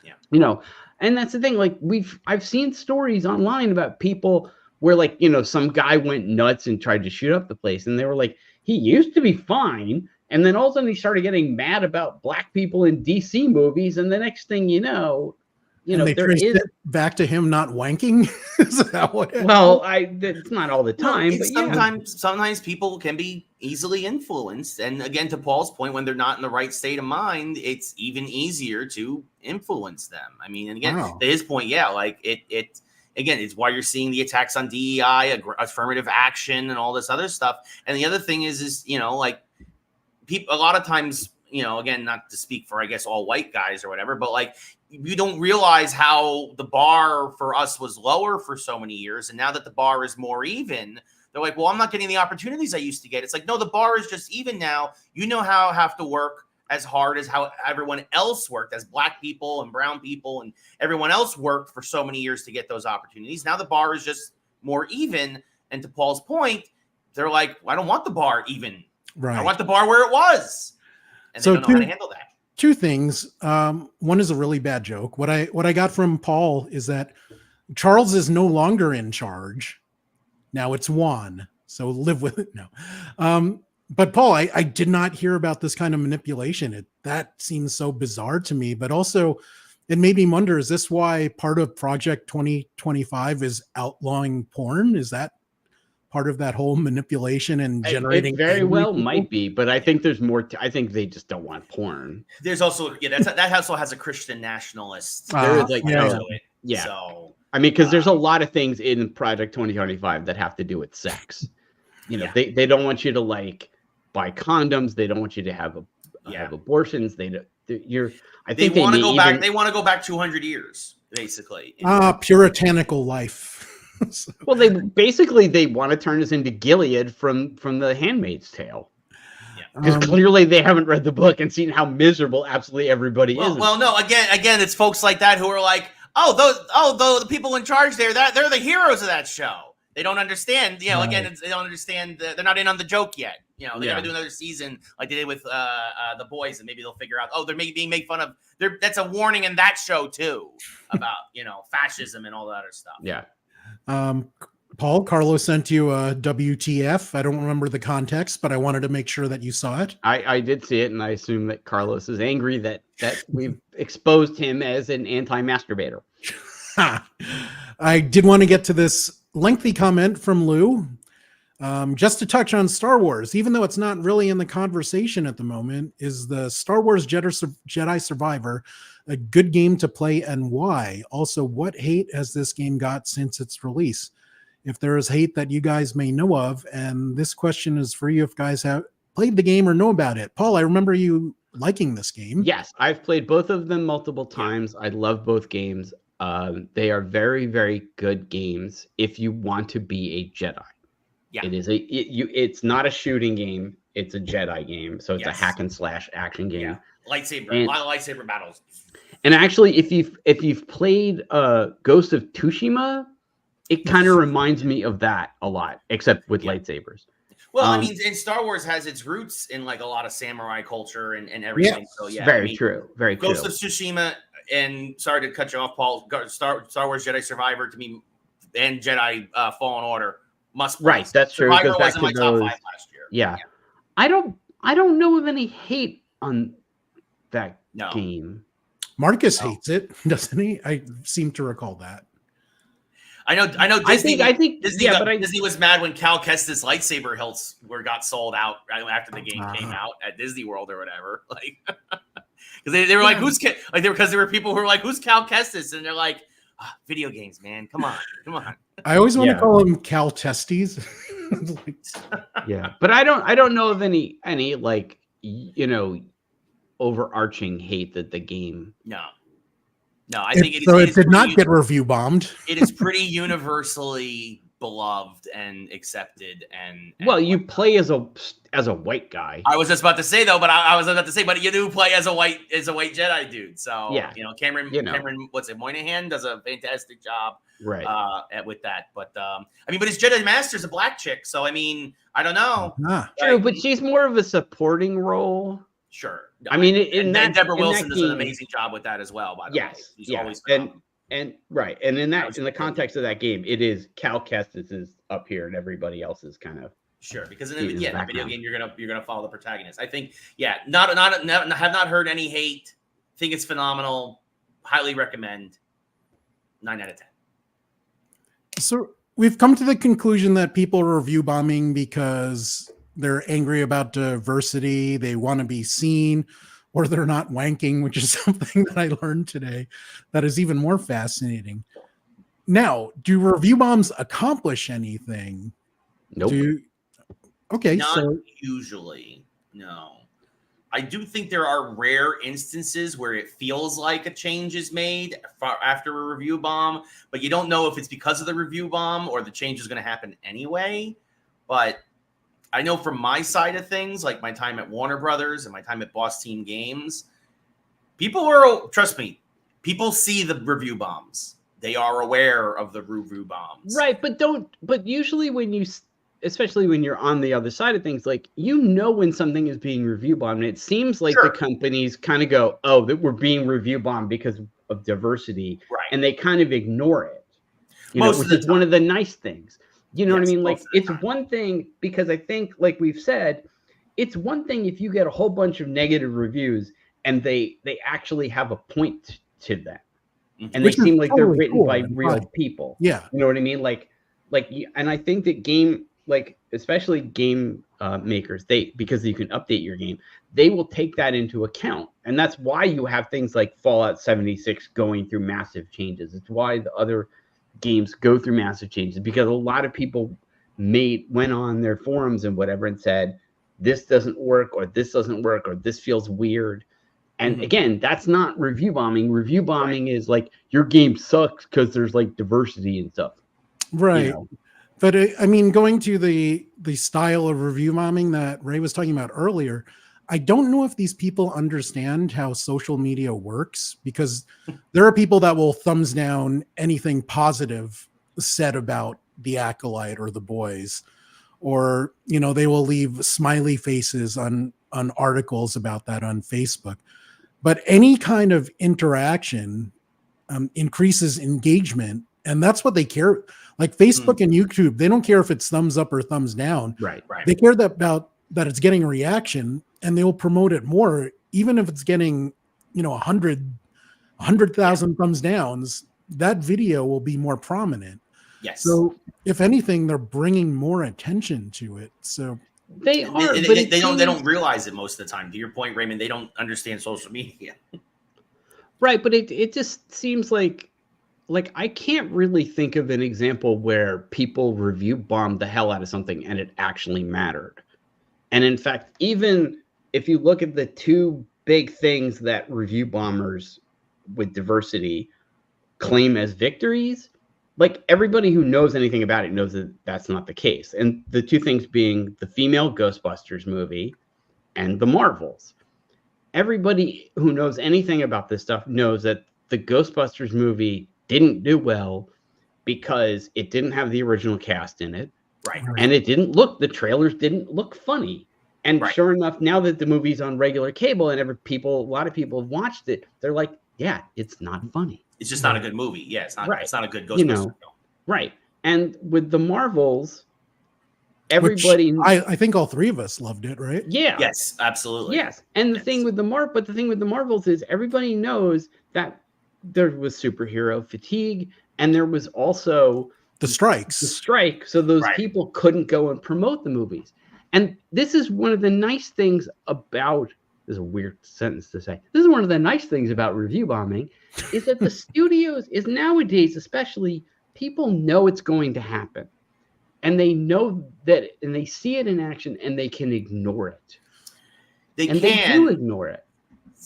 Yeah. And that's the thing, like I've seen stories online about people where like, some guy went nuts and tried to shoot up the place and they were like, he used to be fine. And then all of a sudden he started getting mad about black people in DC movies. And the next thing they traced it back to him not wanking. Is that what? Well, it's not all the time, but sometimes people can be easily influenced, and again, to Paul's point, when they're not in the right state of mind, it's even easier to influence them. I mean, and again, to his point, like it again, it's why you're seeing the attacks on DEI, affirmative action, and all this other stuff. And the other thing is like people a lot of times. again, not to speak for, I guess, all white guys or whatever, but like, you don't realize how the bar for us was lower for so many years. And now that the bar is more even, they're like, well, I'm not getting the opportunities I used to get. It's like, no, the bar is just even now. You know how I have to work as hard as how everyone else worked, as black people and brown people and everyone else worked for so many years to get those opportunities. Now the bar is just more even. And to Paul's point, they're like, I don't want the bar even. Right. I want the bar where it was. And So they don't know how to handle that. Two things. One is a really bad joke. What I got from Paul is that Charles is no longer in charge. Now it's Juan. So live with it. No. But Paul, I did not hear about this kind of manipulation. That seems so bizarre to me, but also it made me wonder, is this why part of Project 2025 is outlawing porn? Is that part of that whole manipulation and generating? It very well might be, but I think there's more. I think they just don't want porn. There's also, that also has a Christian nationalist. There is like, yeah. So, I mean, because there's a lot of things in Project 2025 that have to do with sex. They don't want you to like buy condoms. They don't want you to have abortions. They want to go back. They want to go back 200 years, basically. Puritanical life. Well, they want to turn us into Gilead from the Handmaid's Tale. Because clearly they haven't read the book and seen how miserable absolutely everybody is. Well, no. Again, it's folks like that who are like, the people in charge there, they're the heroes of that show. They don't understand. Again, they don't understand. They're not in on the joke yet. They got to do another season like they did with the boys, and maybe they'll figure out. They're being made fun of. That's a warning in that show too about fascism and all that other stuff. Yeah. Paul, Carlos sent you a WTF. I don't remember the context, but I wanted to make sure that you saw it. I did see it, and I assume that Carlos is angry that we've exposed him as an anti-masturbator. I did want to get to this lengthy comment from Lou. Just to touch on Star Wars, even though it's not really in the conversation at the moment, is the Star Wars Jedi Survivor a good game to play, and why? Also, what hate has this game got since its release? If there is hate that you guys may know of, and this question is for you if guys have played the game or know about it. Paul, I remember you liking this game. Yes, I've played both of them multiple times. I love both games. They are very, very good games if you want to be a Jedi. Yeah. It's not a shooting game. It's a Jedi game. So it's a hack and slash action game. Yeah. A lot of lightsaber battles. And actually, if you've played Ghost of Tsushima, it kind of reminds me of that a lot, except with lightsabers. Well, I mean, and Star Wars has its roots in like a lot of samurai culture and everything. So very true. Very true. Ghost of Tsushima, and sorry to cut you off, Paul. Star Wars Jedi Survivor to me, and Jedi Fallen Order must play. Right, that's true. Survivor was in my top 5 last year. Yeah. I don't know of any hate on that game. Marcus hates it, doesn't he? I seem to recall that. I know. Disney. I think Disney. Yeah, but Disney was mad when Cal Kestis lightsaber hilts got sold out after the game came out at Disney World or whatever. Like, because they were like, because there were people who were like, who's Cal Kestis, and they're like, video games, man. Come on. I always want to call him Cal Testes. Yeah, but I don't know of any like overarching hate that the game. No, I think it did not get review bombed. It is pretty universally beloved and accepted. And well, you play as a white guy. I was just about to say though, but you do play as a white Jedi dude. So Cameron, what's it? Moynihan does a fantastic job, right? With that, but but his Jedi Master's a black chick, so I mean, I don't know. True, but she's more of a supporting role. Sure. I mean, and Deborah Wilson does an amazing job with that as well. By the way, she's always and right, and in the context of that game, it is Cal Kestis is up here, and everybody else is kind of sure because in the video game you're gonna follow the protagonist. I think have not heard any hate. Think it's phenomenal. Highly recommend. 9 out of 10. So we've come to the conclusion that people are review bombing because they're angry about diversity, they want to be seen, or they're not wanking, which is something that I learned today that is even more fascinating. Now, do review bombs accomplish anything? Nope. Not usually. No. I do think there are rare instances where it feels like a change is made after a review bomb, but you don't know if it's because of the review bomb or the change is going to happen anyway. But I know from my side of things, like my time at Warner Brothers and my time at Boss Team Games, trust me, people see the review bombs. They are aware of the review bombs. Right, but usually especially when you're on the other side of things, like, when something is being review bombed, it seems like the companies kind of go, oh, that we're being review bombed because of diversity. Right. And they kind of ignore it. Which is one of the nice things. You know what I mean? Like, it's one thing, because I think, like we've said, it's one thing if you get a whole bunch of negative reviews and they actually have a point to them. Mm-hmm. And they seem like they're written by real people. Yeah. You know what I mean? And I think that especially game makers, because you can update your game, they will take that into account. And that's why you have things like Fallout 76 going through massive changes. It's why the other games go through massive changes, because a lot of people went on their forums and whatever and said, this doesn't work, or this doesn't work, or this feels weird. And again, that's not review bombing. Review bombing is like, your game sucks because there's like diversity and stuff. Right. But I mean, going to the style of review bombing that Ray was talking about earlier, I don't know if these people understand how social media works, because there are people that will thumbs down anything positive said about the Acolyte or the boys, or, they will leave smiley faces on articles about that on Facebook. But any kind of interaction increases engagement, and that's what they care. Like Facebook and YouTube, they don't care if it's thumbs up or thumbs down. Right. They care that it's getting a reaction, and they will promote it more, even if it's getting, 100,000 thumbs downs. That video will be more prominent. Yes. So if anything, they're bringing more attention to it. So they are. They don't realize it most of the time. To your point, Raymond, they don't understand social media. Right, but it just seems like I can't really think of an example where people review bombed the hell out of something and it actually mattered. And in fact, even if you look at the two big things that review bombers with diversity claim as victories, like, everybody who knows anything about it knows that that's not the case. And the two things being the female Ghostbusters movie and the Marvels. Everybody who knows anything about this stuff knows that the Ghostbusters movie didn't do well because it didn't have the original cast in it. Right. And the trailers didn't look funny. And sure enough, now that the movie's on regular cable and a lot of people have watched it, they're like, yeah, it's not funny. It's just not a good movie. Yeah, it's not. Right. It's not a good Ghostbusters film. Right. And with the Marvels, everybody, I think all three of us loved it, right? Yeah. Yes, absolutely. Yes. And the thing with the Marvels is everybody knows that there was superhero fatigue, and there was also the strikes. So those people couldn't go and promote the movies. And this is one of the nice things about, this is a weird sentence to say, this is one of the nice things about review bombing, is that the studios is nowadays, especially, people know it's going to happen. And they know that, and they see it in action, and they can ignore it. They do ignore it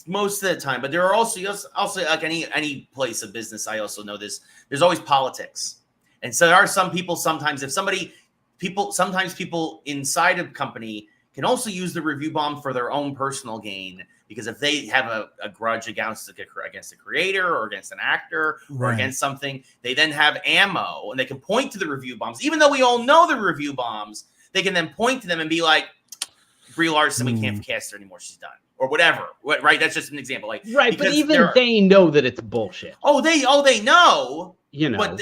most of the time, but there are also like any place of business. I also know this. There's always politics, and so there are some people. Sometimes people inside of company can also use the review bomb for their own personal gain, because if they have a grudge against the creator or against an actor or against something, they then have ammo and they can point to the review bombs. Even though we all know the review bombs, they can then point to them and be like, Brie Larson, we can't cast her anymore. She's done. Or whatever. Right? That's just an example. Like, but even they know that it's bullshit. They know. But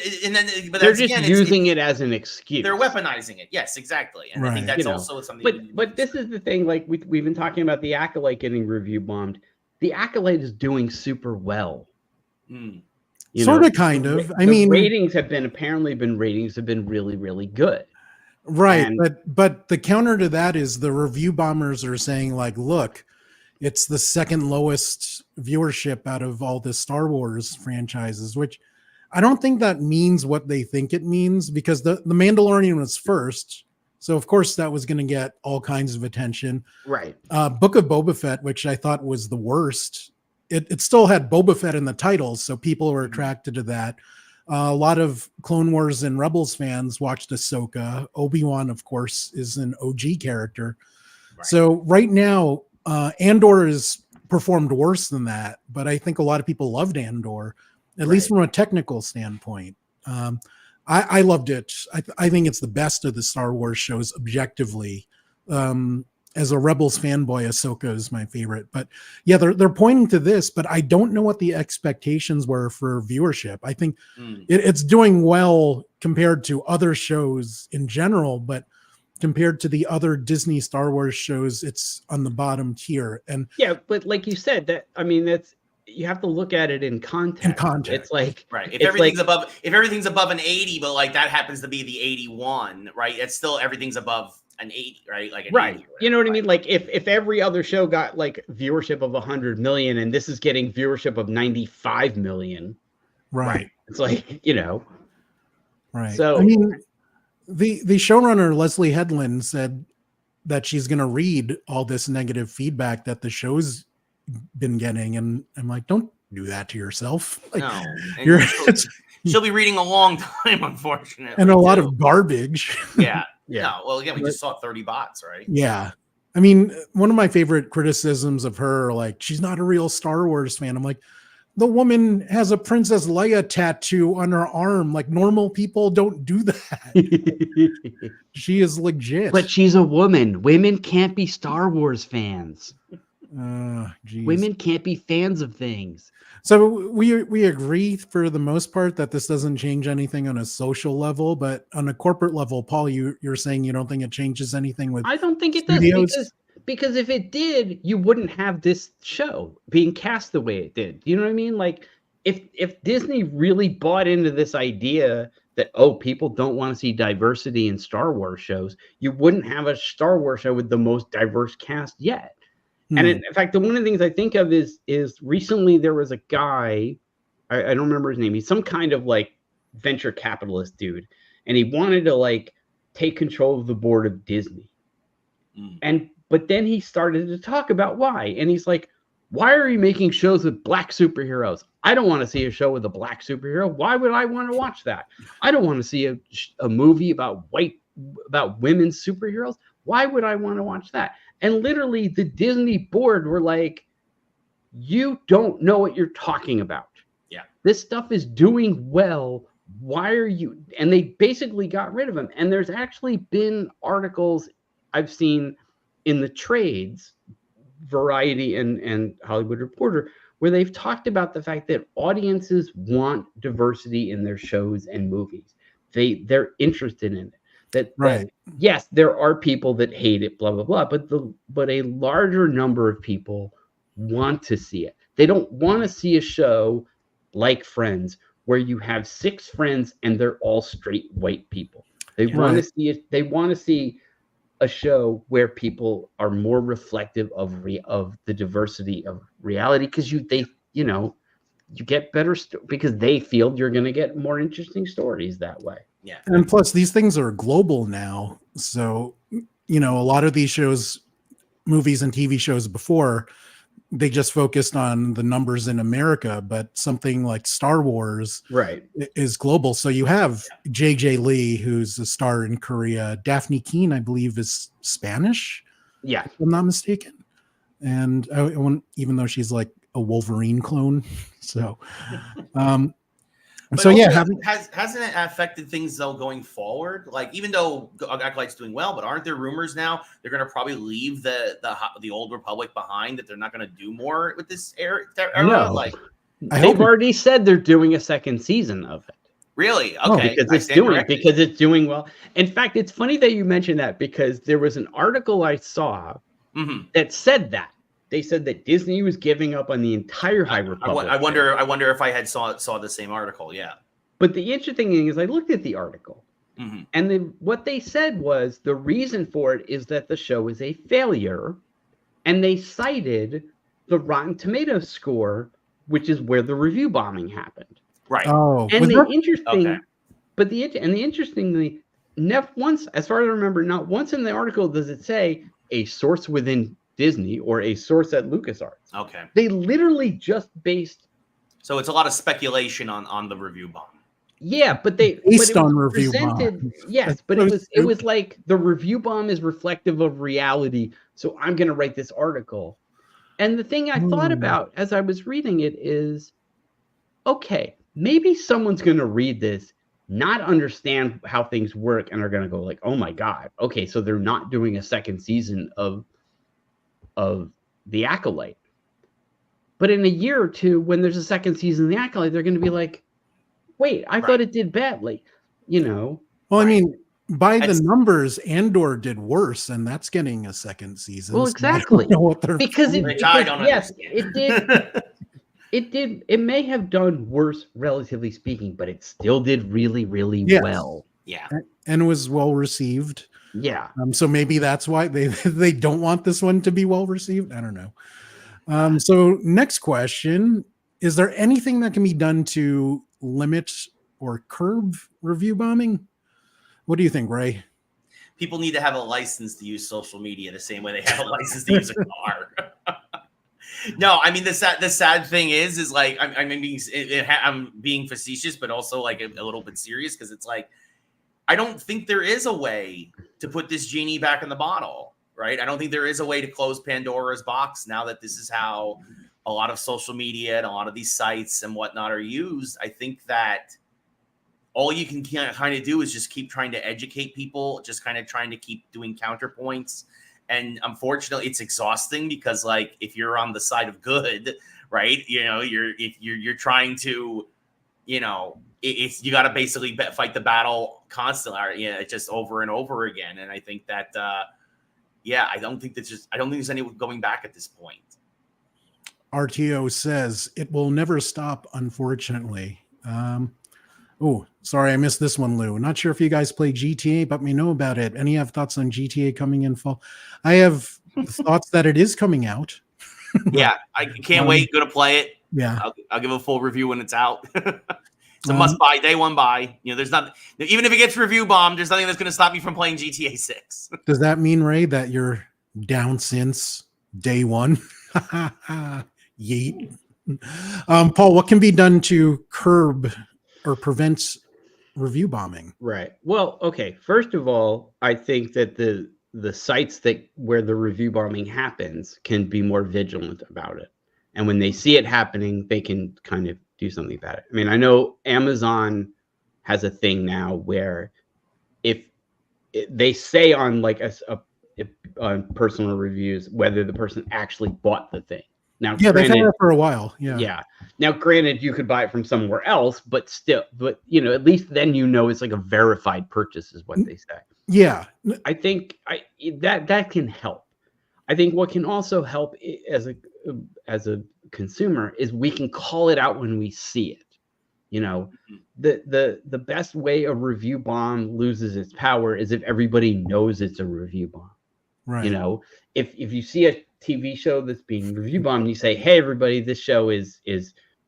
they're just using it as an excuse. They're weaponizing it. Yes, exactly. And I think that's also something. But this is the thing. Like, we've been talking about the Acolyte getting review bombed. The Acolyte is doing super well. Sort of, kind of. I mean, ratings have been really, really good. Right. But the counter to that is the review bombers are saying, like, look, it's the second lowest viewership out of all the Star Wars franchises, which I don't think that means what they think it means, because the Mandalorian was first. So of course that was going to get all kinds of attention. Right. Book of Boba Fett, which I thought was the worst. It still had Boba Fett in the title, so people were attracted to that. A lot of Clone Wars and Rebels fans watched Ahsoka. Obi-Wan, of course, is an OG character. Right. So right now, Andor has performed worse than that, but I think a lot of people loved Andor, at least from a technical standpoint. I loved it. I think it's the best of the Star Wars shows objectively. As a Rebels fanboy, Ahsoka is my favorite. But yeah, they're pointing to this, but I don't know what the expectations were for viewership. I think it's doing well compared to other shows in general, but compared to the other Disney Star Wars shows, it's on the bottom tier. And yeah, but like you said, that's you have to look at it in context. It's like right. If everything's above an 80, but like that happens to be the 81, right? It's still everything's above an 80, right? Like an 80, you know what I mean? Like if every other show got like viewership of 100 million and this is getting viewership of 95 million, right? It's like, right. So I mean, the showrunner Leslie Headland said that she's going to read all this negative feedback that the show's been getting, and I'm like, don't do that to yourself. Like, no, she'll be reading a long time, unfortunately, and a lot of garbage. Yeah. No, well, again, we just saw 30 bots, right? Yeah. I mean, one of my favorite criticisms of her, like, she's not a real Star Wars fan. I'm like, the woman has a Princess Leia tattoo on her arm. Like, normal people don't do that. She is legit. But she's a woman. Women can't be Star Wars fans. Women can't be fans of things. So we agree for the most part that this doesn't change anything on a social level, but on a corporate level, Paul, you're saying you don't think it changes anything with I don't think it studios? does because if it did, you wouldn't have this show being cast the way it did. You know what I mean? Like if Disney really bought into this idea that people don't want to see diversity in Star Wars shows, you wouldn't have a Star Wars show with the most diverse cast yet. And in fact, one of the things I think of is recently there was a guy, I don't remember his name. He's some kind of like venture capitalist dude, and he wanted to like take control of the board of Disney. But then he started to talk about why, and he's like, "Why are you making shows with black superheroes? I don't want to see a show with a black superhero. Why would I want to watch that? I don't want to see a movie about women superheroes. Why would I want to watch that?" And literally the Disney board were like, you don't know what you're talking about. Yeah. This stuff is doing well. Why are you? And they basically got rid of him. And there's actually been articles I've seen in the trades, Variety and Hollywood Reporter, where they've talked about the fact that audiences want diversity in their shows and movies. They're interested in it. That yes, there are people that hate it, blah blah blah, but a larger number of people want to see it. They don't want to see a show like Friends where you have 6 friends and they're all straight white people. They want to see it. They want to see a show where people are more reflective of the diversity of reality, because you get better because they feel you're going to get more interesting stories that way. Yeah. And plus these things are global now. So, a lot of these shows, movies and TV shows before, they just focused on the numbers in America, but something like Star Wars is global. So you have JJ Lee, who's a star in Korea. Daphne Keane, I believe, is Spanish. Yeah. If I'm not mistaken. And even though she's like a Wolverine clone. So, hasn't it affected things though going forward? Like, even though Acolyte's doing well, but aren't there rumors now they're going to probably leave the old Republic behind, that they're not going to do more with this era? No. Like, they've already said they're doing a second season of it. Really? Okay. Because it's doing well. In fact, it's funny that you mentioned that, because there was an article I saw that said that. They said that Disney was giving up on the entire High Republic. I wonder if I had saw the same article. Yeah. But the interesting thing is, I looked at the article, and then what they said was the reason for it is that the show is a failure, and they cited the Rotten Tomatoes score, which is where the review bombing happened. Right. Oh, and the interesting thing never once, as far as I remember, not once in the article does it say a source within Disney or a source at LucasArts. Okay. They literally just based. So it's a lot of speculation on the review bomb. Yeah, but it Based was on review presented. bomb. Yes, That's but so it was stupid. like the review bomb is reflective of reality. So I'm going to write this article. And the thing I thought about as I was reading it is, okay, maybe someone's going to read this, not understand how things work, and are going to go like, oh my God, okay, so they're not doing a second season of The Acolyte. But in a year or two, when there's a second season of The Acolyte, they're going to be like, wait, I thought it did badly, Well, I Right. mean, by That's- the numbers, Andor did worse, and that's getting a second season. Well, so exactly. I don't know what they're Because it, Which I because, don't yes, understand. it did. It may have done worse, relatively speaking, but it still did really, really Yes. well. Yeah. and was well received. Yeah. So maybe that's why they don't want this one to be well received. I don't know. So next question: is there anything that can be done to limit or curb review bombing? What do you think, Ray? People need to have a license to use social media the same way they have a license to use a car. No, I mean the sad thing is like I'm being facetious, but also like a little bit serious, because it's like I don't think there is a way to put this genie back in the bottle, right? I don't think there is a way to close Pandora's box now that this is how a lot of social media and a lot of these sites and whatnot are used. I think that all you can kind of do is just keep trying to educate people, just kind of trying to keep doing counterpoints. And unfortunately, it's exhausting because, like, if you're on the side of good, right, you're trying to, you got to basically fight the battle constantly, just over and over again. And I think that, I don't think there's any going back at this point. RTO says it will never stop, unfortunately. Oh, sorry, I missed this one, Lou. Not sure if you guys play GTA, but we know about it. Any have thoughts on GTA coming in fall? I have thoughts that it is coming out. Yeah, I can't wait. Going to play it. Yeah, I'll give a full review when it's out. It's a must buy, day one buy. There's not, even if it gets review bombed, there's nothing that's going to stop me from playing GTA 6. Does that mean, Ray, that you're down since day one? Yeet. Paul, what can be done to curb or prevent review bombing? Right. Well, okay. First of all, I think that the sites where the review bombing happens can be more vigilant about it. And when they see it happening, they can kind of do something about it. I mean, I know Amazon has a thing now where if they say on like on personal reviews whether the person actually bought the thing. Now, yeah, they've had it for a while. Yeah. Now, granted, you could buy it from somewhere else, but still, at least then it's like a verified purchase, is what they say. Yeah, I think that can help. I think what can also help as a consumer is we can call it out when we see it. The best way a review bomb loses its power is if everybody knows it's a review bomb. right. If you see a TV show that's being review bombed, and you say, "Hey, everybody, this show is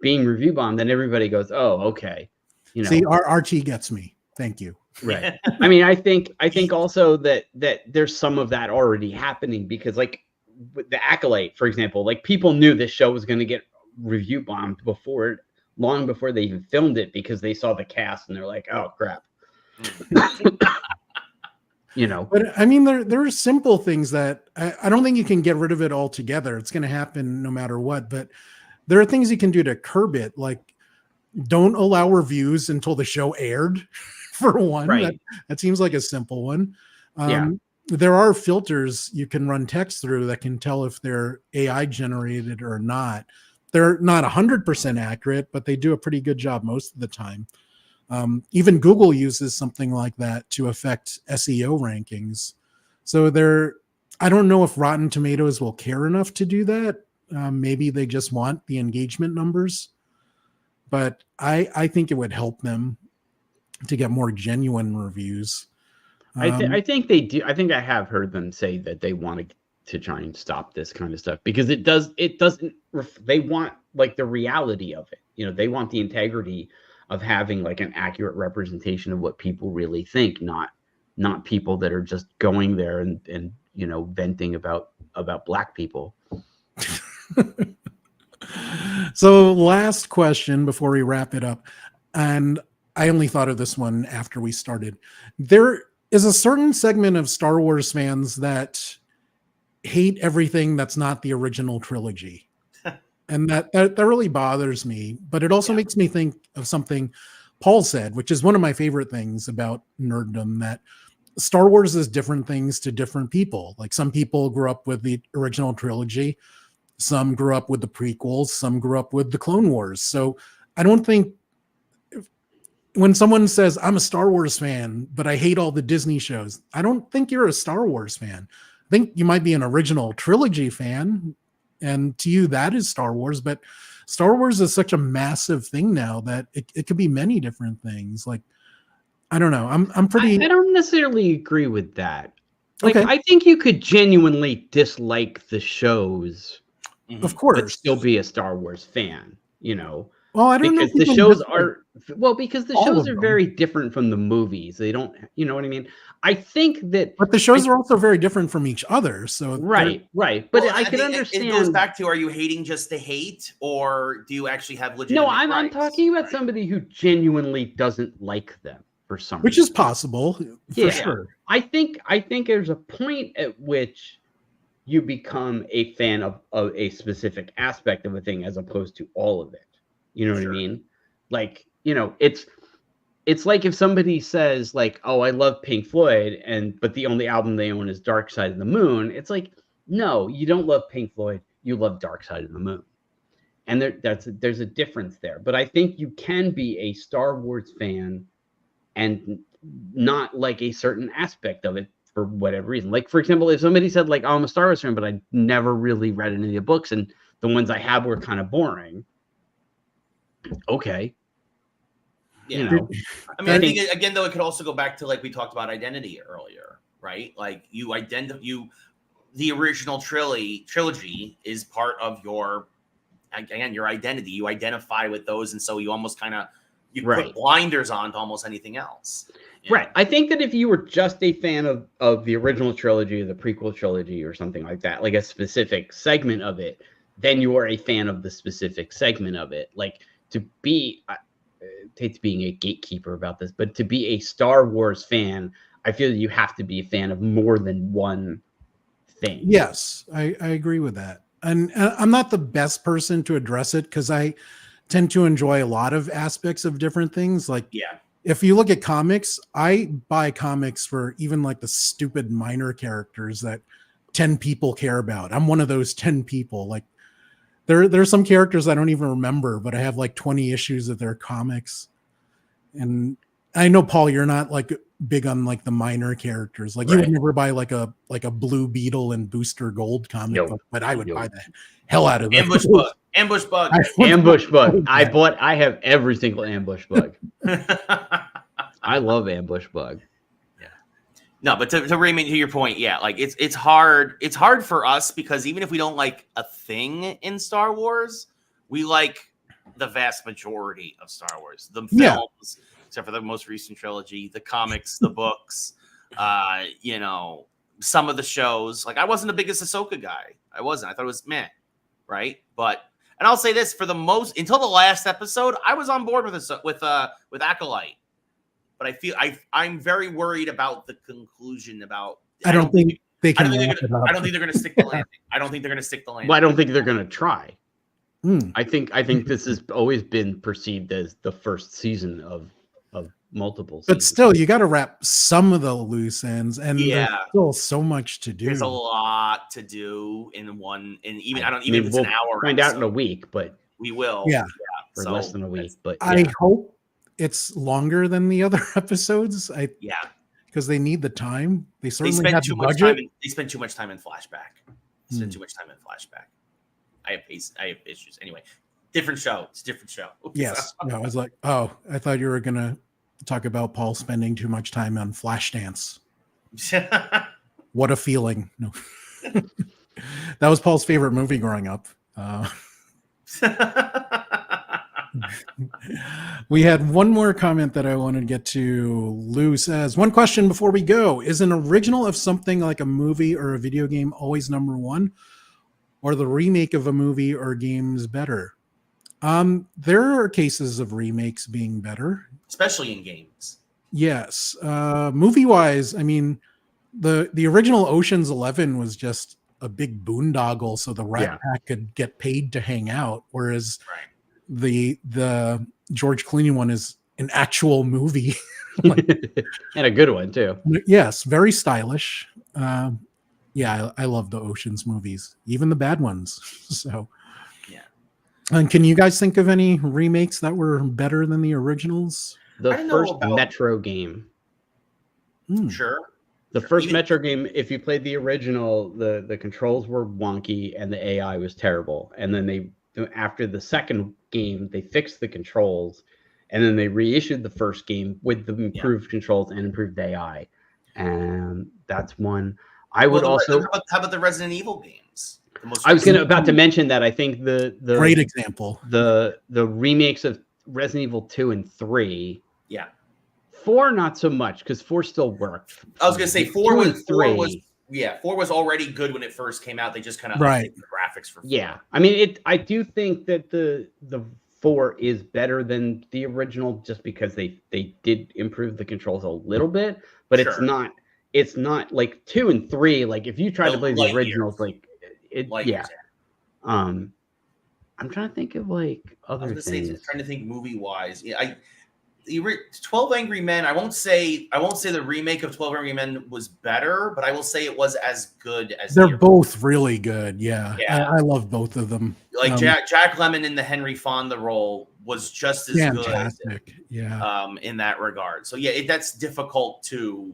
being review bombed," then everybody goes, "Oh, okay." See, RT gets me. Thank you. Right. I mean, I think also that there's some of that already happening, because like with the Acolyte, for example, like people knew this show was going to get review bombed long before they even filmed it, because they saw the cast and they're like, "Oh crap." But I mean, there are simple things that I don't think you can get rid of it altogether. It's going to happen no matter what. But there are things you can do to curb it, like don't allow reviews until the show aired. For one, Right. that seems like a simple one. Yeah. There are filters you can run text through that can tell if they're AI generated or not. They're not 100% accurate, but they do a pretty good job most of the time. Even Google uses something like that to affect SEO rankings. So I don't know if Rotten Tomatoes will care enough to do that. Maybe they just want the engagement numbers, but I think it would help them to get more genuine reviews. I think they do. I think I have heard them say that they want to try and stop this kind of stuff, because it doesn't. They want like the reality of it. They want the integrity of having like an accurate representation of what people really think, not not people that are just going there and you know, venting about black people. So last question before we wrap it up, and I only thought of this one after we started. There is a certain segment of Star Wars fans that hate everything that's not the original trilogy. And that really bothers me, but it also makes me think of something Paul said, which is one of my favorite things about nerddom, that Star Wars is different things to different people. Like some people grew up with the original trilogy, some grew up with the prequels, some grew up with the Clone Wars. So I don't think when someone says I'm a Star Wars fan, but I hate all the Disney shows, I don't think you're a Star Wars fan. I think you might be an original trilogy fan, and to you that is Star Wars, but Star Wars is such a massive thing now that it could be many different things. Like, I don't know. I'm pretty. I don't necessarily agree with that. Like, Okay. I think you could genuinely dislike the shows, Of but course. still be a Star Wars fan, you know. Well, I don't know. Because if the you can shows dislike- are because the all shows of are them. very different from the movies. They don't, you know what I mean? I think that but the shows are also very different from each other. So right. But Well, I can think understand. It goes back to, are you hating just to hate, or do you actually have legitimate No, I'm gripes? talking about Right. somebody who genuinely doesn't like them for some which reason. is possible for Yeah. sure. I think there's a point at which you become a fan of a specific aspect of a thing as opposed to all of it. You know what I mean? Like, you know, it's like if somebody says like, "Oh, I love Pink Floyd," but the only album they own is Dark Side of the Moon. It's like, no, you don't love Pink Floyd. You love Dark Side of the Moon. And there's a difference there. But I think you can be a Star Wars fan and not like a certain aspect of it for whatever reason. Like, for example, if somebody said like, "Oh, I'm a Star Wars fan, but I never really read any of the books, and the ones I have were kind of boring." Okay. Yeah. You know, I mean, I think again, though, it could also go back to, like we talked about identity earlier, right? Like the original trilogy is part of your identity. You identify with those, and so you almost kind of Right. put blinders on to almost anything else. Right. I think that if you were just a fan of the original trilogy or the prequel trilogy or something like that, like a specific segment of it, then you are a fan of the specific segment of it. Like, to be, I hate being a gatekeeper about this, but to be a Star Wars fan, I feel that you have to be a fan of more than one thing. Yes, I agree with that. And I'm not the best person to address it because I tend to enjoy a lot of aspects of different things. Like, Yeah. if you look at comics, I buy comics for even like the stupid minor characters that 10 people care about. I'm one of those 10 people. Like, there's some characters I don't even remember, but I have like 20 issues of their comics. And I know, Paul, you're not like big on like the minor characters. Like, you would never buy like a Blue Beetle and Booster Gold comic book, but I would buy the hell out of it. Ambush Bug. Ambush Bug. Ambush Bug. I have every single Ambush Bug. I love Ambush Bug. No, but to Raymond, to your point, yeah, like it's hard. It's hard for us because even if we don't like a thing in Star Wars, we like the vast majority of Star Wars. The films, except for the most recent trilogy, the comics, the books, you know, some of the shows. Like, I wasn't the biggest Ahsoka guy. I wasn't. I thought it was meh, right? But, and I'll say this, for the most, until the last episode, I was on board with Acolyte. But I feel I'm very worried about the conclusion. I don't think they can. I don't think they're going to stick the landing. I don't think they're going to stick the landing. Well, I don't think they're going to try. I think this has always been perceived as the first season of multiple seasons. But still, you got to wrap some of the loose ends, and there's still so much to do. There's a lot to do in one, and even if it's we'll an hour. Find out in a week, but we will. Yeah, for less than a week. But I hope it's longer than the other episodes. Because they need the time. They certainly have the budget. They spend too much time in flashback. I have issues. Anyway, different show. It's a different show. Yes. No, I was like, oh, I thought you were gonna talk about Paul spending too much time on Flashdance. What a feeling. No. That was Paul's favorite movie growing up. We had one more comment that I wanted to get to. Lou says, one question before we go. Is an original of something like a movie or a video game always number one? Or the remake of a movie or games better? There are cases of remakes being better. Especially in games. Yes. Movie-wise, I mean, the original Ocean's 11 was just a big boondoggle so the Rat Pack could get paid to hang out, whereas the George Clooney one is an actual movie. And a good one too. Yes, very stylish. Yeah, I love the Ocean's movies, even the bad ones. So, yeah. And can you guys think of any remakes that were better than the originals? The first Metro game. Sure. The first Metro game, if you played the original, the controls were wonky and the AI was terrible. And then after the second game, they fixed the controls, and then they reissued the first game with the improved controls and improved AI. And that's one. I would also. How about the Resident Evil games? I was about to mention that. I think the great example. The remakes of Resident Evil 2 and 3. Yeah. 4 not so much, because 4 still worked. I was gonna say 4 was already good when it first came out. They just kind of updated the graphics for 4. Yeah. I mean, I do think that the 4 is better than the original just because they did improve the controls a little bit, but it's not like 2 and 3. Like if you try to play the originals, like it, I'm trying to think of like other things. Trying to think movie wise. Yeah, 12 Angry Men. I won't say the remake of 12 Angry Men was better, but I will say it was as good as they're both really good. Yeah. I love both of them. Like Jack Lemmon in the Henry Fonda role was just as fantastic. Good. Yeah. In that regard. So that's difficult to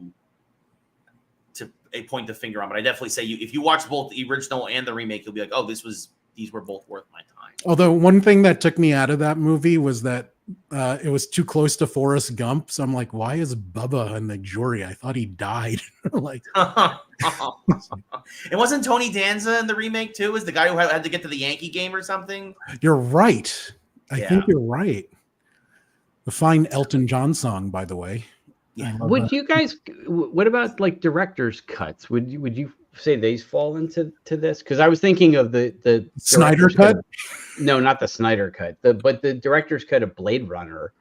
point the finger on, but I definitely say if you watch both the original and the remake, you'll be like, oh, these were both worth my time. Although one thing that took me out of that movie was that it was too close to Forrest Gump. So I'm like, why is Bubba in the jury? I thought he died. Like, it wasn't Tony Danza in the remake too? Is the guy who had to get to the Yankee game or something? You're right. I think you're right. The fine Elton John song, by the way. Yeah. You guys? What about like director's cuts? Would you say these fall into this? Because I was thinking of the Snyder cut. No, not the Snyder cut. But the director's cut of Blade Runner,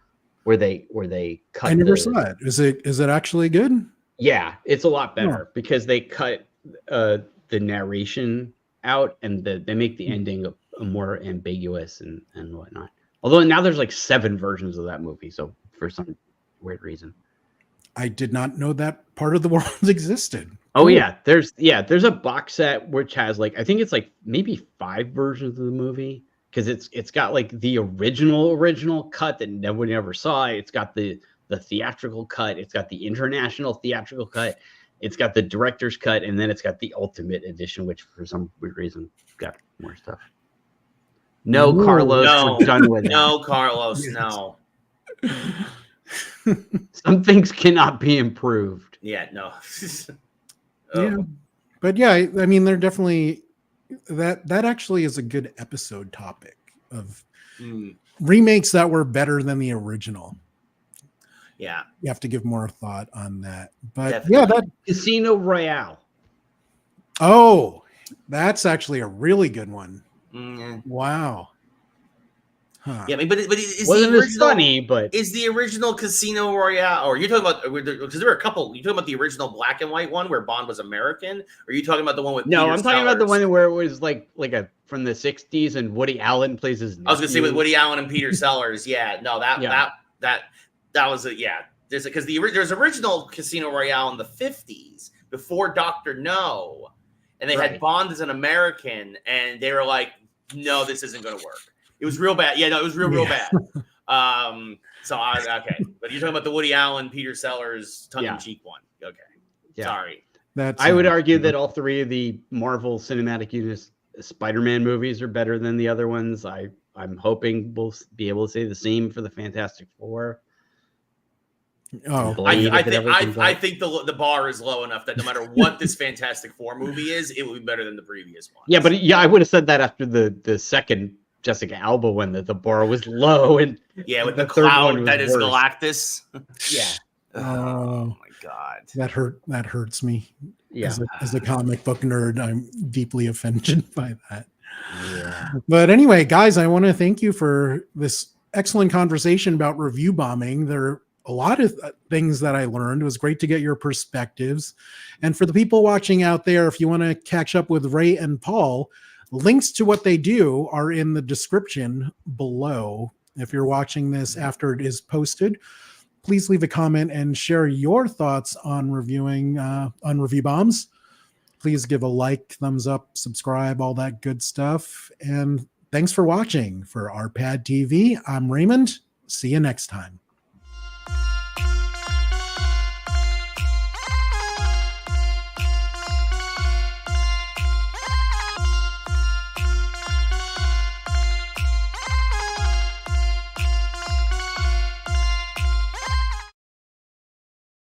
where they cut. I never saw it. Is it actually good? Yeah, it's a lot better because they cut the narration out and they make the ending a more ambiguous and whatnot. Although now there's like 7 versions of that movie, so for some weird reason. I did not know that part of the world existed. Oh yeah, there's a box set which has like I think it's like maybe 5 versions of the movie because it's got like the original cut that nobody ever saw. It's got the theatrical cut. It's got the international theatrical cut. It's got the director's cut, and then it's got the ultimate edition, which for some weird reason got more stuff. No, ooh, Carlos, we're done with it. No, Carlos, no. Some things cannot be improved. Yeah, no. Yeah, but yeah, I mean, they're definitely that actually is a good episode topic of remakes that were better than the original. Yeah, you have to give more thought on that. But definitely. that Casino Royale. Oh, that's actually a really good one. Wow. Huh. Yeah, but is wasn't as funny, but is the original Casino Royale, or you're talking about because there were a couple. You talking about the original black and white one where Bond was American, or are you talking about the one with? No, Peter I'm talking Sellers? about the one where it was like a from the '60s and Woody Allen plays his. I was gonna say with Woody Allen and Peter Sellers. Yeah, no, that was a There's because there's original Casino Royale in the '50s before Dr. No, and they had Bond as an American, and they were like, no, this isn't gonna work. It was real bad. Yeah, no, it was real bad. Okay. But you're talking about the Woody Allen, Peter Sellers, tongue-in-cheek one. Okay. Yeah. Sorry. I would argue that all 3 of the Marvel Cinematic Universe Spider-Man movies are better than the other ones. I'm hoping we'll be able to say the same for the Fantastic Four. Oh, I think the bar is low enough that no matter what this Fantastic Four movie is, it will be better than the previous one. Yeah, but I would have said that after the second Jessica Alba when the bar was low and Yeah, with the the third one cloud was that is worse. Galactus. Yeah. Oh my god. That hurts me. Yeah. As a comic book nerd, I'm deeply offended by that. Yeah. But anyway, guys, I want to thank you for this excellent conversation about review bombing. There are a lot of things that I learned. It was great to get your perspectives. And for the people watching out there, if you want to catch up with Ray and Paul, links to what they do are in the description below. If you're watching this after it is posted, please leave a comment and share your thoughts on reviewing on review bombs. Please give a like, thumbs up, subscribe, all that good stuff. And thanks for watching. For RPadTV, I'm Raymond. See you next time.